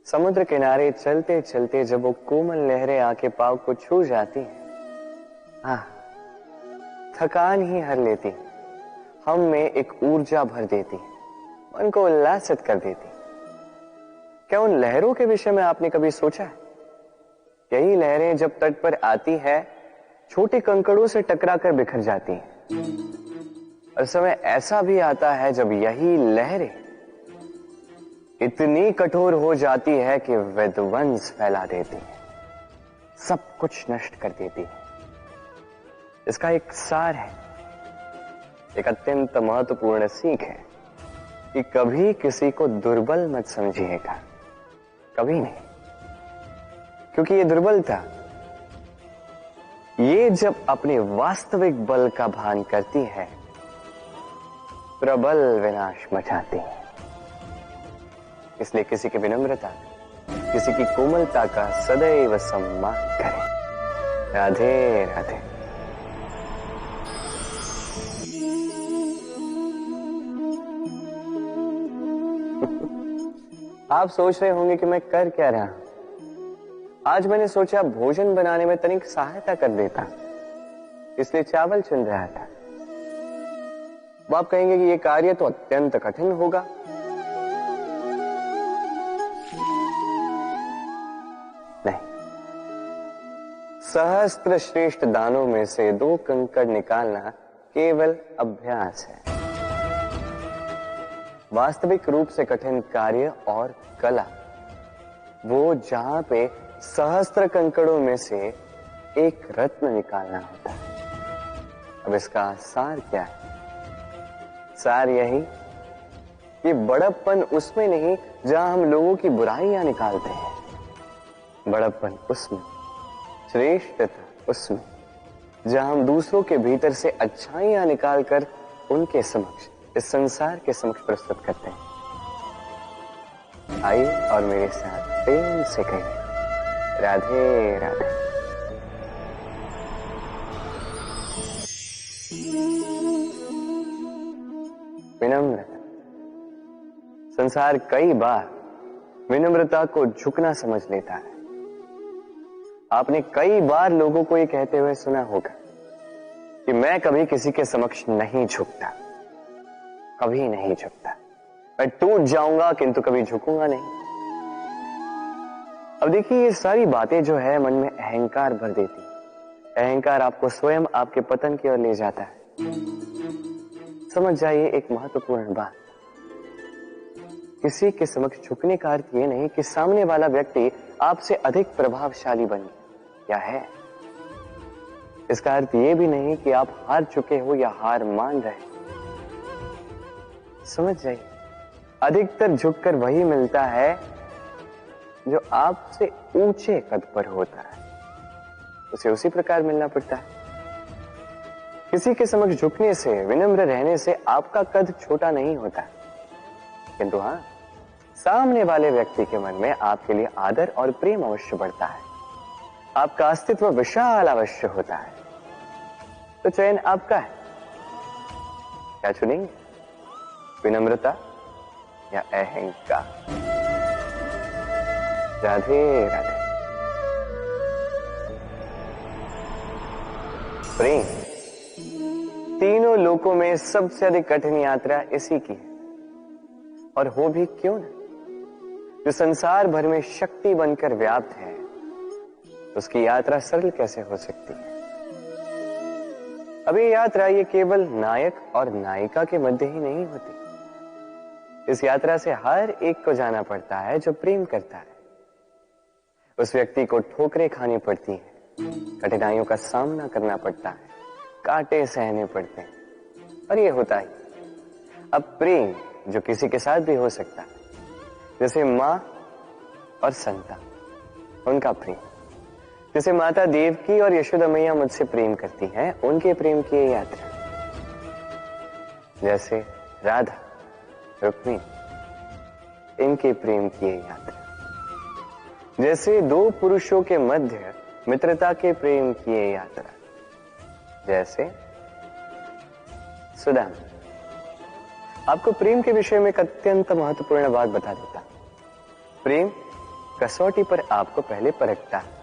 समुद्र किनारे चलते चलते जब वो कोमल लहरें आके पांव को छू जाती हैं, थकान ही हर लेती है, हम में एक ऊर्जा भर देती है, मन को उल्लासित कर देती है। क्या उन लहरों के विषय में आपने कभी सोचा है? यही लहरें जब तट पर आती है, छोटे कंकड़ों से टकराकर बिखर जाती हैं। और समय ऐसा भी आता है जब यही लहरें इतनी कठोर हो जाती है कि विध्वंस फैला देती है, सब कुछ नष्ट कर देती है। इसका एक सार है, एक अत्यंत महत्वपूर्ण सीख है कि कभी किसी को दुर्बल मत समझिएगा, कभी नहीं। क्योंकि ये दुर्बलता, ये जब अपने वास्तविक बल का भान करती है, प्रबल विनाश मचाती है। इसलिए किसी की विनम्रता, किसी की कोमलता का सदैव सम्मान करें। राधे राधे। आप सोच रहे होंगे कि मैं कर क्या रहा हूं। आज मैंने सोचा भोजन बनाने में तनिक सहायता कर देता, इसलिए चावल चुन रहा था। आप कहेंगे कि यह कार्य तो अत्यंत कठिन होगा। नहीं, सहस्त्र श्रेष्ठ दानों में से 2 कंकड़ निकालना केवल अभ्यास है। वास्तविक रूप से कठिन कार्य और कला वो जहां पे सहस्त्र कंकड़ों में से एक रत्न निकालना होता है। अब इसका सार क्या है? सार यही कि बड़प्पन उसमें नहीं जहां हम लोगों की बुराइयां निकालते हैं, बड़प्पन उसमें, श्रेष्ठता उसमें जहां हम दूसरों के भीतर से अच्छाइयां निकालकर उनके समक्ष, इस संसार के समक्ष प्रस्तुत करते हैं। आइए और मेरे साथ प्रेम से कहिए राधे राधे। विनम्रता। संसार कई बार विनम्रता को झुकना समझ लेता है। आपने कई बार लोगों को यह कहते हुए सुना होगा कि मैं कभी किसी के समक्ष नहीं झुकता, कभी नहीं झुकता, मैं टूट जाऊंगा किंतु कभी झुकूंगा नहीं। अब देखिए, ये सारी बातें जो है मन में अहंकार भर देती है। अहंकार आपको स्वयं आपके पतन की ओर ले जाता है। समझ जाइए एक महत्वपूर्ण बात, किसी के समक्ष झुकने का अर्थ यह नहीं कि सामने वाला व्यक्ति आपसे अधिक प्रभावशाली बने या है। इसका अर्थ यह भी नहीं कि आप हार चुके हो या हार मान रहे। समझ जाइए, अधिकतर झुककर वही मिलता है जो आपसे ऊंचे कद पर होता है, उसे उसी प्रकार मिलना पड़ता है। किसी के समक्ष झुकने से, विनम्र रहने से आपका कद छोटा नहीं होता, किंतु हां, सामने वाले व्यक्ति के मन में आपके लिए आदर और प्रेम अवश्य बढ़ता है, आपका अस्तित्व विशाल अवश्य होता है। तो चयन आपका है, क्या चुनेंगे? विनम्रता या अहंकार? राधे राधे। प्रेम तीनों लोकों में सबसे अधिक कठिन यात्रा इसी की है, और हो भी क्यों ना। जो संसार भर में शक्ति बनकर व्याप्त है, उसकी यात्रा सरल कैसे हो सकती है? अब ये यात्रा ये केवल नायक और नायिका के मध्य ही नहीं होती। इस यात्रा से हर एक को जाना पड़ता है जो प्रेम करता है। उस व्यक्ति को ठोकरें खानी पड़ती हैं, कठिनाइयों का सामना करना पड़ता है, कांटे सहने पड़ते हैं, और ये होता ही। अब प्रेम जो किसी के साथ भी हो सकता है, जैसे मां और संतान, उनका प्रेम, जैसे माता देवकी और यशोदा मैया मुझसे प्रेम करती हैं, उनके प्रेम की यात्रा, जैसे राधा रुक्मिणी, इनके प्रेम की ये यात्रा जैसे दो पुरुषों के मध्य मित्रता के प्रेम की ये यात्रा, जैसे सुदामा। आपको प्रेम के विषय में एक अत्यंत महत्वपूर्ण बात बता देता। प्रेम कसौटी पर आपको पहले परखता है,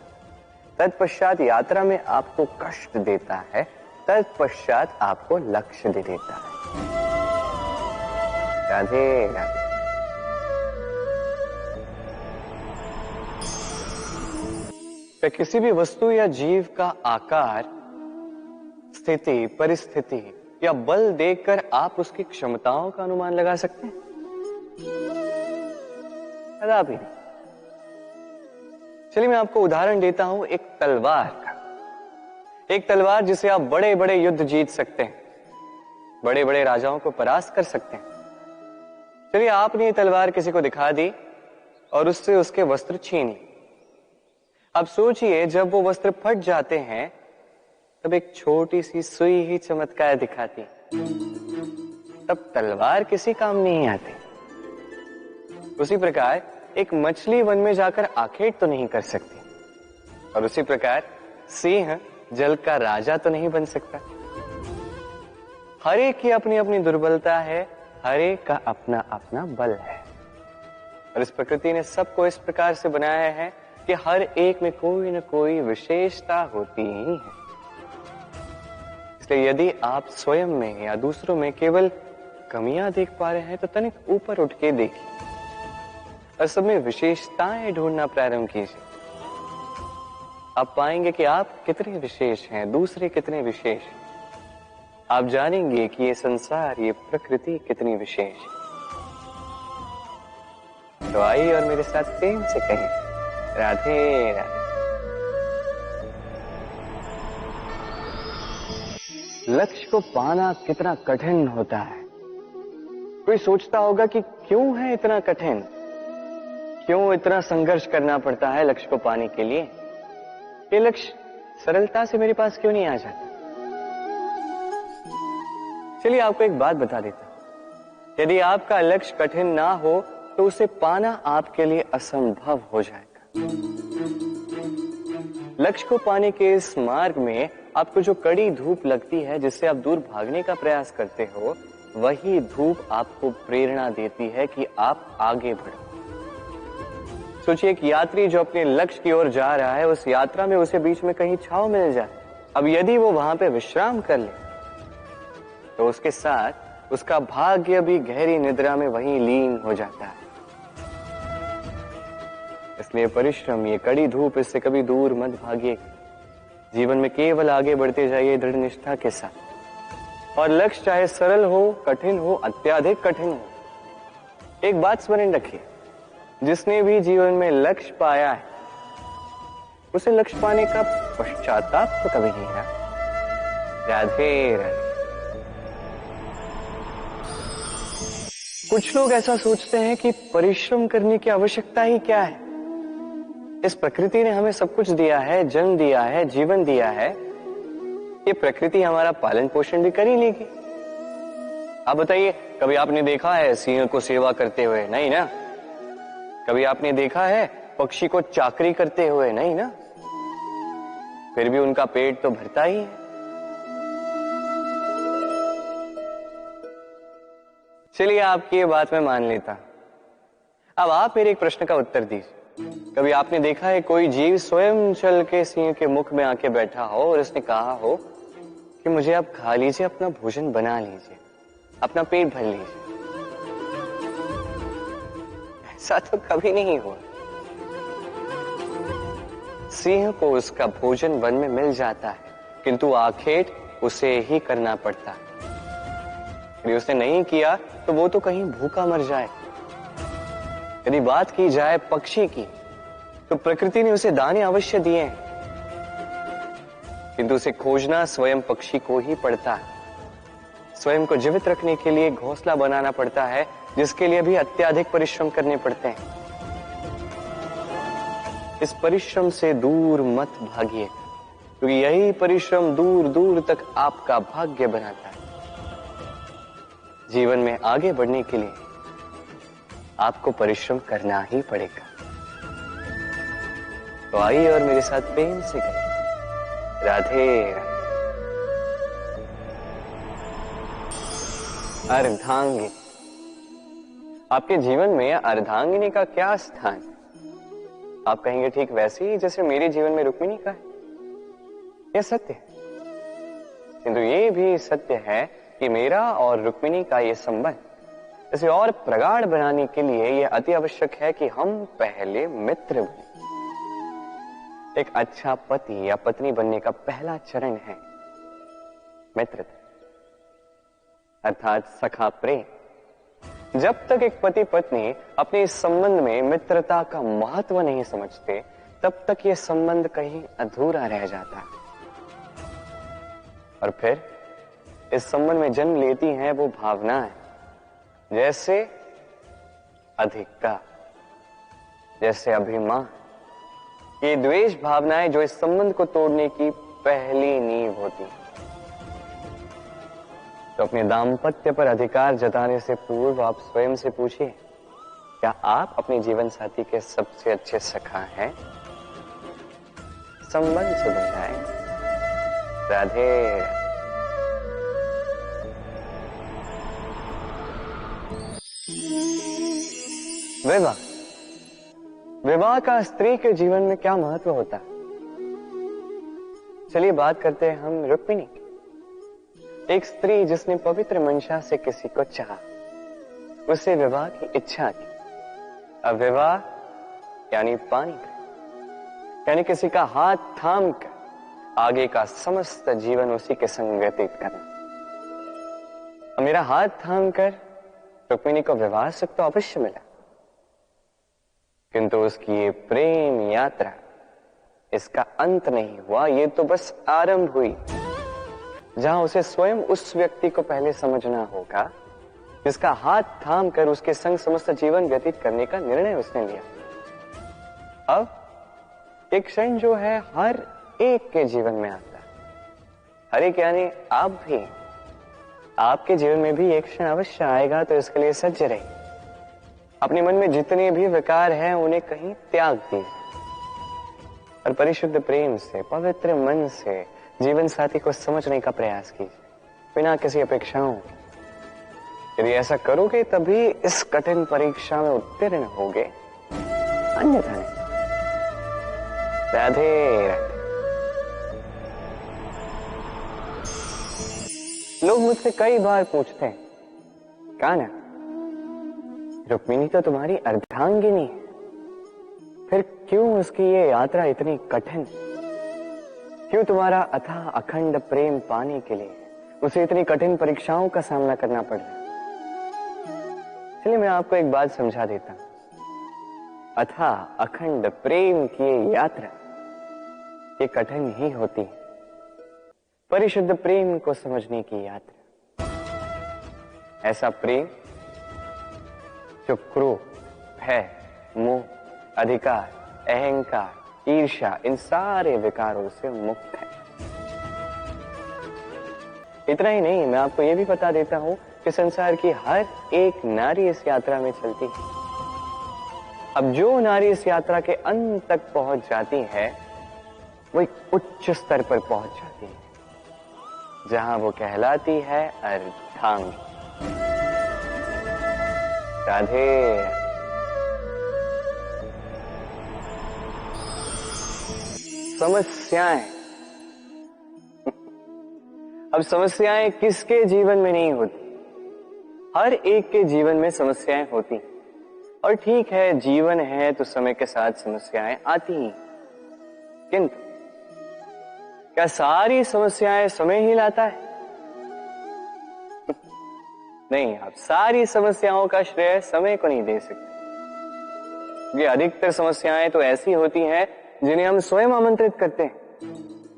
तत्पश्चात यात्रा में आपको कष्ट देता है, तत्पश्चात आपको लक्ष्य दे देता है। राधे राधे। क्या किसी भी वस्तु या जीव का आकार, स्थिति, परिस्थिति या बल देखकर आप उसकी क्षमताओं का अनुमान लगा सकते हैं? लगा भी नहीं। चलिए मैं आपको उदाहरण देता हूं एक तलवार का। एक तलवार जिसे आप बड़े बड़े युद्ध जीत सकते हैं, बड़े बड़े राजाओं को परास्त कर सकते हैं। चलिए आपने ये तलवार किसी को दिखा दी और उससे उसके वस्त्र छीन लिए। अब सोचिए जब वो वस्त्र फट जाते हैं तब एक छोटी सी सुई ही चमत्कार दिखाती, तब तलवार किसी काम नहीं आती। उसी प्रकार एक मछली वन में जाकर आखेट तो नहीं कर सकती, और उसी प्रकार सिंह जल का राजा तो नहीं बन सकता। हर एक की अपनी अपनी दुर्बलता है, हर एक का अपना अपना बल है, और इस प्रकृति ने सबको इस प्रकार से बनाया है कि हर एक में कोई न कोई विशेषता होती ही है। इसलिए यदि आप स्वयं में या दूसरों में केवल कमियां देख पा रहे हैं तो तनिक ऊपर उठ के देखिए और सब में विशेषताएं ढूंढना प्रारंभ कीजिए। आप पाएंगे कि आप कितने विशेष हैं, दूसरे कितने विशेष हैं। आप जानेंगे कि ये संसार, ये प्रकृति कितनी विशेष है। तो आइए और मेरे साथ प्रेम से कहें राधे राधे। लक्ष्य को पाना कितना कठिन होता है। कोई सोचता होगा कि क्यों है इतना कठिन, क्यों इतना संघर्ष करना पड़ता है लक्ष्य को पाने के लिए। ये लक्ष्य सरलता से मेरे पास क्यों नहीं आ जाता। चलिए आपको एक बात बता देता हूं। यदि आपका लक्ष्य कठिन ना हो तो उसे पाना आपके लिए असंभव हो जाएगा। लक्ष्य को पाने के इस मार्ग में आपको जो कड़ी धूप लगती है, जिससे आप दूर भागने का प्रयास करते हो, वही धूप आपको प्रेरणा देती है कि आप आगे बढ़ो। सोचिए एक यात्री जो अपने लक्ष्य की ओर जा रहा है, उस यात्रा में उसे बीच में कहीं छांव मिल जाए। अब यदि वो वहां पे विश्राम कर ले तो उसके साथ उसका भाग्य भी गहरी निद्रा में वहीं लीन हो जाता है। इसलिए परिश्रम, ये कड़ी धूप, इससे कभी दूर मत भागिए। जीवन में केवल आगे बढ़ते जाइए दृढ़ निष्ठा के साथ। और लक्ष्य चाहे सरल हो, कठिन हो, अत्याधिक कठिन हो, एक बात स्मरण रखिए, जिसने भी जीवन में लक्ष्य पाया है उसे लक्ष्य पाने का पश्चाताप तो कभी नहीं रहा। राधे राधे। कुछ लोग ऐसा सोचते हैं कि परिश्रम करने की आवश्यकता ही क्या है। इस प्रकृति ने हमें सब कुछ दिया है, जन्म दिया है, जीवन दिया है, ये प्रकृति हमारा पालन पोषण भी कर ही लेगी। आप बताइए, कभी आपने देखा है सिंह को सेवा करते हुए? नहीं ना। कभी आपने देखा है पक्षी को चाकरी करते हुए? नहीं ना। फिर भी उनका पेट तो भरता ही है। चलिए आपकी ये बात मैं मान लेता। अब आप मेरे एक प्रश्न का उत्तर दीजिए। कभी आपने देखा है कोई जीव स्वयं चल के सिंह के मुख में आके बैठा हो और उसने कहा हो कि मुझे आप खा लीजिए, अपना भोजन बना लीजिए, अपना पेट भर लीजिए? ऐसा तो कभी नहीं हुआ। सिंह को उसका भोजन वन में मिल जाता है, किंतु आखेट उसे ही करना पड़ता है। यदि उसने नहीं किया तो वो तो कहीं भूखा मर जाए। यदि बात की जाए पक्षी की, तो प्रकृति ने उसे दाने अवश्य दिए हैं, किंतु उसे खोजना स्वयं पक्षी को ही पड़ता है। स्वयं को जीवित रखने के लिए घोंसला बनाना पड़ता है, जिसके लिए भी अत्यधिक परिश्रम करने पड़ते हैं। इस परिश्रम से दूर मत भागिए, क्योंकि यही परिश्रम दूर दूर तक आपका भाग्य बनाता है। जीवन में आगे बढ़ने के लिए आपको परिश्रम करना ही पड़ेगा। तो आइए और मेरे साथ प्रेम से कहिए, राधे राधे। अर्धांगिनी, आपके जीवन में अर्धांगिनी का क्या स्थान? आप कहेंगे ठीक वैसे ही जैसे मेरे जीवन में रुक्मिणी का है। यह सत्य है, किंतु ये भी सत्य है कि मेरा और रुक्मिणी का यह संबंध इसे और प्रगाढ़ बनाने के लिए यह अति आवश्यक है कि हम पहले मित्र बने। एक अच्छा पति या पत्नी बनने का पहला चरण है मित्रता, अर्थात सखा प्रेम। जब तक एक पति पत्नी अपने इस संबंध में मित्रता का महत्व नहीं समझते, तब तक यह संबंध कहीं अधूरा रह जाता है। और फिर इस संबंध में जन्म लेती हैं वो भावनाएं, जैसे अधिकता, जैसे अभिमान। ये द्वेष भावनाएं जो इस संबंध को तोड़ने की पहली नींव होती है। तो अपने दाम्पत्य पर अधिकार जताने से पूर्व आप स्वयं से पूछिए, क्या आप अपने जीवन साथी के सबसे अच्छे सखा हैं? संबंध सुधर जाए। राधे। विवाह, विवाह का स्त्री के जीवन में क्या महत्व होता है? चलिए बात करते हैं हम रुक्मिणी की। एक स्त्री जिसने पवित्र मंशा से किसी को चाहा, उससे विवाह की इच्छा की। अब विवाह यानी पानी का, यानी किसी का हाथ थाम कर आगे का समस्त जीवन उसी के संग व्यतीत करना। अब मेरा हाथ थाम कर रुक्मिणी को विवाह सुख तो अवश्य मिला, किंतु उसकी ये प्रेम यात्रा, इसका अंत नहीं हुआ। ये तो बस आरंभ हुई, जहां उसे स्वयं उस व्यक्ति को पहले समझना होगा जिसका हाथ थाम कर उसके संग समस्त जीवन व्यतीत करने का निर्णय उसने लिया। अब एक क्षण जो है हर एक के जीवन में आता है, हर एक यानी आप भी, आपके जीवन में भी एक क्षण अवश्य आएगा। तो इसके लिए सज्ज रहिए। अपने मन में जितने भी विकार हैं उन्हें कहीं त्याग दीजिए और परिशुद्ध प्रेम से, पवित्र मन से जीवन साथी को समझने का प्रयास कीजिए, बिना किसी अपेक्षाओं के। यदि ऐसा करोगे तभी इस कठिन परीक्षा में उत्तीर्ण होगे, अन्यथा नहीं। राधे राधे। लोग मुझसे कई बार पूछते हैं, कान्हा, रुक्मिणी तो तुम्हारी अर्धांगिनी है, फिर क्यों उसकी ये यात्रा इतनी कठिन? क्यों तुम्हारा अथाह अखंड प्रेम पाने के लिए उसे इतनी कठिन परीक्षाओं का सामना करना पड़ रहा है? चलिए मैं आपको एक बात समझा देता हूं। अथाह अखंड प्रेम की ये यात्रा, ये कठिन ही होती है। परिशुद्ध प्रेम को समझने की यात्रा, ऐसा प्रेम जो क्रोध, भय, मोह, अधिकार, अहंकार, ईर्ष्या, इन सारे विकारों से मुक्त है। इतना ही नहीं, मैं आपको यह भी बता देता हूं कि संसार की हर एक नारी इस यात्रा में चलती है। अब जो नारी इस यात्रा के अंत तक पहुंच जाती है, वो एक उच्च स्तर पर पहुंच जाती है, जहां वो कहलाती है अर्धांगिनी। राधे। समस्याएं, अब समस्याएं किसके जीवन में नहीं होती? हर एक के जीवन में समस्याएं होती। और ठीक है, जीवन है तो समय के साथ समस्याएं आती ही, किंतु क्या सारी समस्याएं समय ही लाता है? नहीं, आप सारी समस्याओं का श्रेय समय को नहीं दे सकते। ये अधिकतर समस्याएं तो ऐसी होती हैं जिन्हें हम स्वयं आमंत्रित करते हैं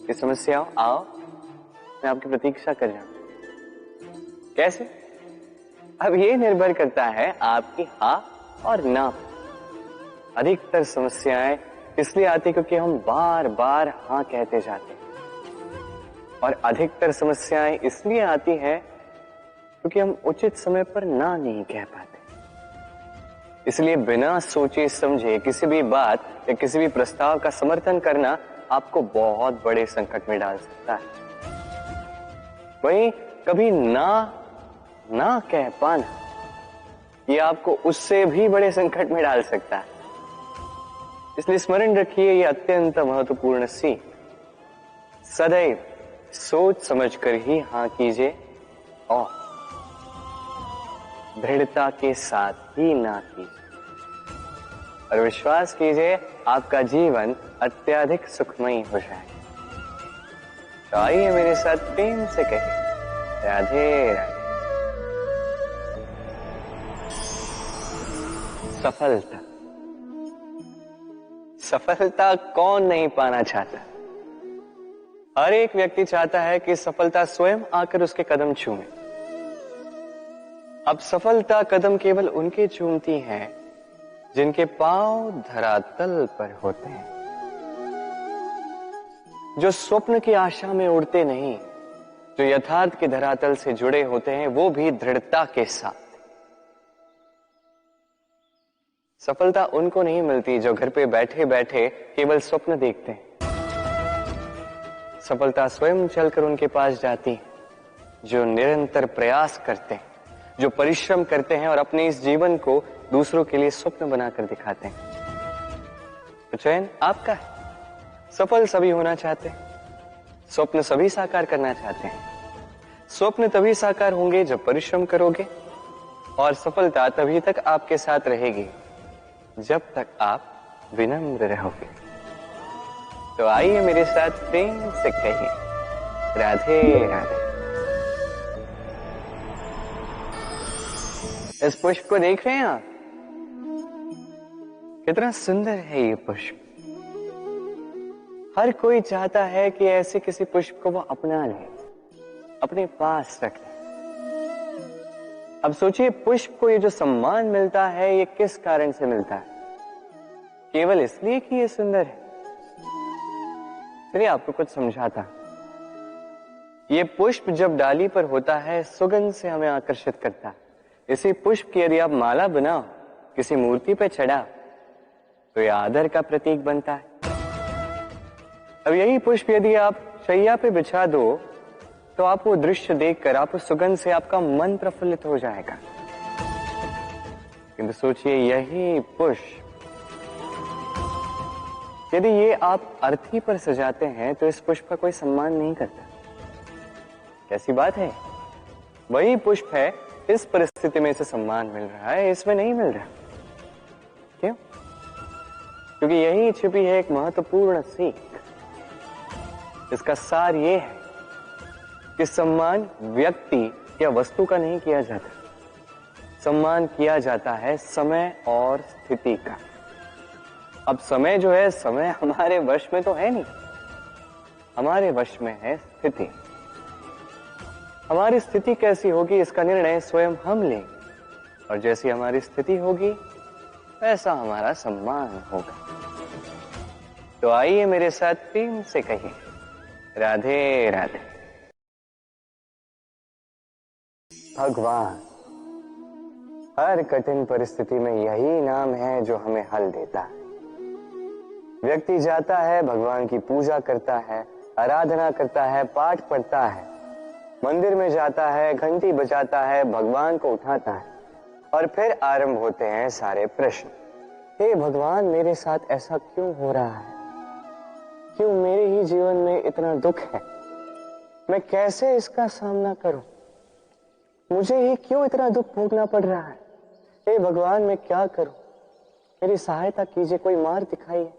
कि समस्याओं आओ, मैं आपकी प्रतीक्षा कर रहा हूं। कैसे? अब ये निर्भर करता है आपकी हाँ और ना। अधिकतर समस्याएं इसलिए आती क्योंकि हम बार बार हाँ कहते जाते हैं, और अधिकतर समस्याएं इसलिए आती हैं क्योंकि हम उचित समय पर ना नहीं कह पाते। इसलिए बिना सोचे समझे किसी भी बात या किसी भी प्रस्ताव का समर्थन करना आपको बहुत बड़े संकट में डाल सकता है। वहीं कभी ना कह पाना ये आपको उससे भी बड़े संकट में डाल सकता है। इसलिए स्मरण रखिए, ये अत्यंत महत्वपूर्ण सीख, सदैव सोच समझकर ही हाँ कीजिए और दृढ़ता के साथ ही ना कीजिए, और विश्वास कीजिए आपका जीवन अत्यधिक सुखमयी हो जाएगा। तो आइए मेरे साथ प्रेम से कहिए, राधे राधे। सफलता, सफलता कौन नहीं पाना चाहता। हर एक व्यक्ति चाहता है कि सफलता स्वयं आकर उसके कदम चूमे। अब सफलता कदम केवल उनके चूमती है जिनके पांव धरातल पर होते हैं, जो स्वप्न की आशा में उड़ते नहीं, जो यथार्थ के धरातल से जुड़े होते हैं, वो भी दृढ़ता के साथ। सफलता उनको नहीं मिलती जो घर पे बैठे बैठे केवल स्वप्न देखते हैं। सफलता स्वयं चलकर उनके पास जाती है, जो निरंतर प्रयास करते हैं, जो परिश्रम करते हैं और अपने इस जीवन को दूसरों के लिए स्वप्न बनाकर दिखाते हैं। तो चयन आपका है। सफल सभी होना चाहते हैं, स्वप्न सभी साकार करना चाहते हैं। स्वप्न तभी साकार होंगे जब परिश्रम करोगे, और सफलता तभी तक आपके साथ रहेगी जब तक आप विनम्र रहोगे। तो आइए मेरे साथ प्रेम से कहिए, राधे राधे। इस पुष्प को देख रहे हैं आप, कितना सुंदर है ये पुष्प। हर कोई चाहता है कि ऐसे किसी पुष्प को वो अपना ले, अपने पास रख ले। अब सोचिए, पुष्प को ये जो सम्मान मिलता है, ये किस कारण से मिलता है? केवल इसलिए कि ये सुंदर है? चलिए आपको कुछ समझाता। ये पुष्प जब डाली पर होता है, सुगंध से हमें आकर्षित करता है। इसी पुष्प की यदि आप माला बनाओ, किसी मूर्ति पे चढ़ाओ, तो यह आदर का प्रतीक बनता है। अब यही पुष्प यदि आप शैया पे बिछा दो, तो आप वो दृश्य देखकर, आप उस सुगंध से आपका मन प्रफुल्लित हो जाएगा। किंतु सोचिए, यही पुष्प यदि ये आप अर्थी पर सजाते हैं, तो इस पुष्प का कोई सम्मान नहीं करता। कैसी बात है? वही पुष्प है, इस परिस्थिति में इसे सम्मान मिल रहा है, इसमें नहीं मिल रहा। क्यों? क्योंकि यही छिपी है एक महत्वपूर्ण सीख। इसका सार ये है कि सम्मान व्यक्ति या वस्तु का नहीं किया जाता, सम्मान किया जाता है समय और स्थिति का। अब समय जो है, समय हमारे वश में तो है नहीं, हमारे वश में है स्थिति। हमारी स्थिति कैसी होगी, इसका निर्णय स्वयं हम लेंगे, और जैसी हमारी स्थिति होगी वैसा हमारा सम्मान होगा। तो आइए मेरे साथ प्रेम से कहिए, राधे राधे। भगवान, हर कठिन परिस्थिति में यही नाम है जो हमें हल देता है। व्यक्ति जाता है, भगवान की पूजा करता है, आराधना करता है, पाठ पढ़ता है, मंदिर में जाता है, घंटी बजाता है, भगवान को उठाता है, और फिर आरंभ होते हैं सारे प्रश्न। हे भगवान, मेरे साथ ऐसा क्यों हो रहा है? क्यों मेरे ही जीवन में इतना दुख है? मैं कैसे इसका सामना करूं? मुझे ही क्यों इतना दुख भोगना पड़ रहा है? हे भगवान, मैं क्या करूं? मेरी सहायता कीजिए, कोई मार्ग दिखाइए।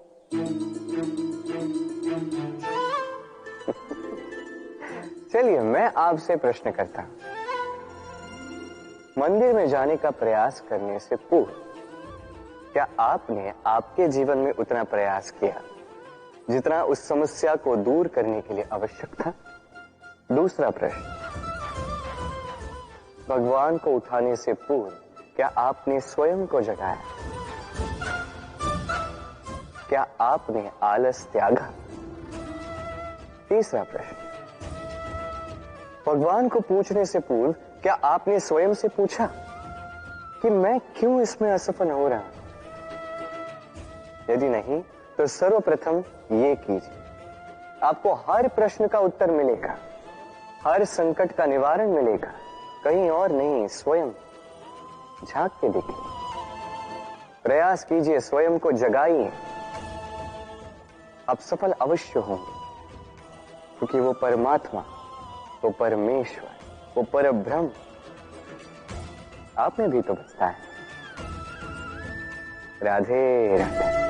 चलिए मैं आपसे प्रश्न करता हूं। मंदिर में जाने का प्रयास करने से पूर्व क्या आपने आपके जीवन में उतना प्रयास किया जितना उस समस्या को दूर करने के लिए आवश्यक था? दूसरा प्रश्न, भगवान को उठाने से पूर्व क्या आपने स्वयं को जगाया? क्या आपने आलस त्यागा? तीसरा प्रश्न, भगवान को पूछने से पूर्व क्या आपने स्वयं से पूछा कि मैं क्यों इसमें असफल हो रहा हूं? यदि नहीं तो सर्वप्रथम ये कीजिए, आपको हर प्रश्न का उत्तर मिलेगा, हर संकट का निवारण मिलेगा। कहीं और नहीं, स्वयं झांक के देखिए, प्रयास कीजिए, स्वयं को जगाइए। आप सफल अवश्य होंगे, क्योंकि वो परमात्मा, वो परमेश्वर, वो परब्रह्म आप में भी तो बसता है। राधे राधे।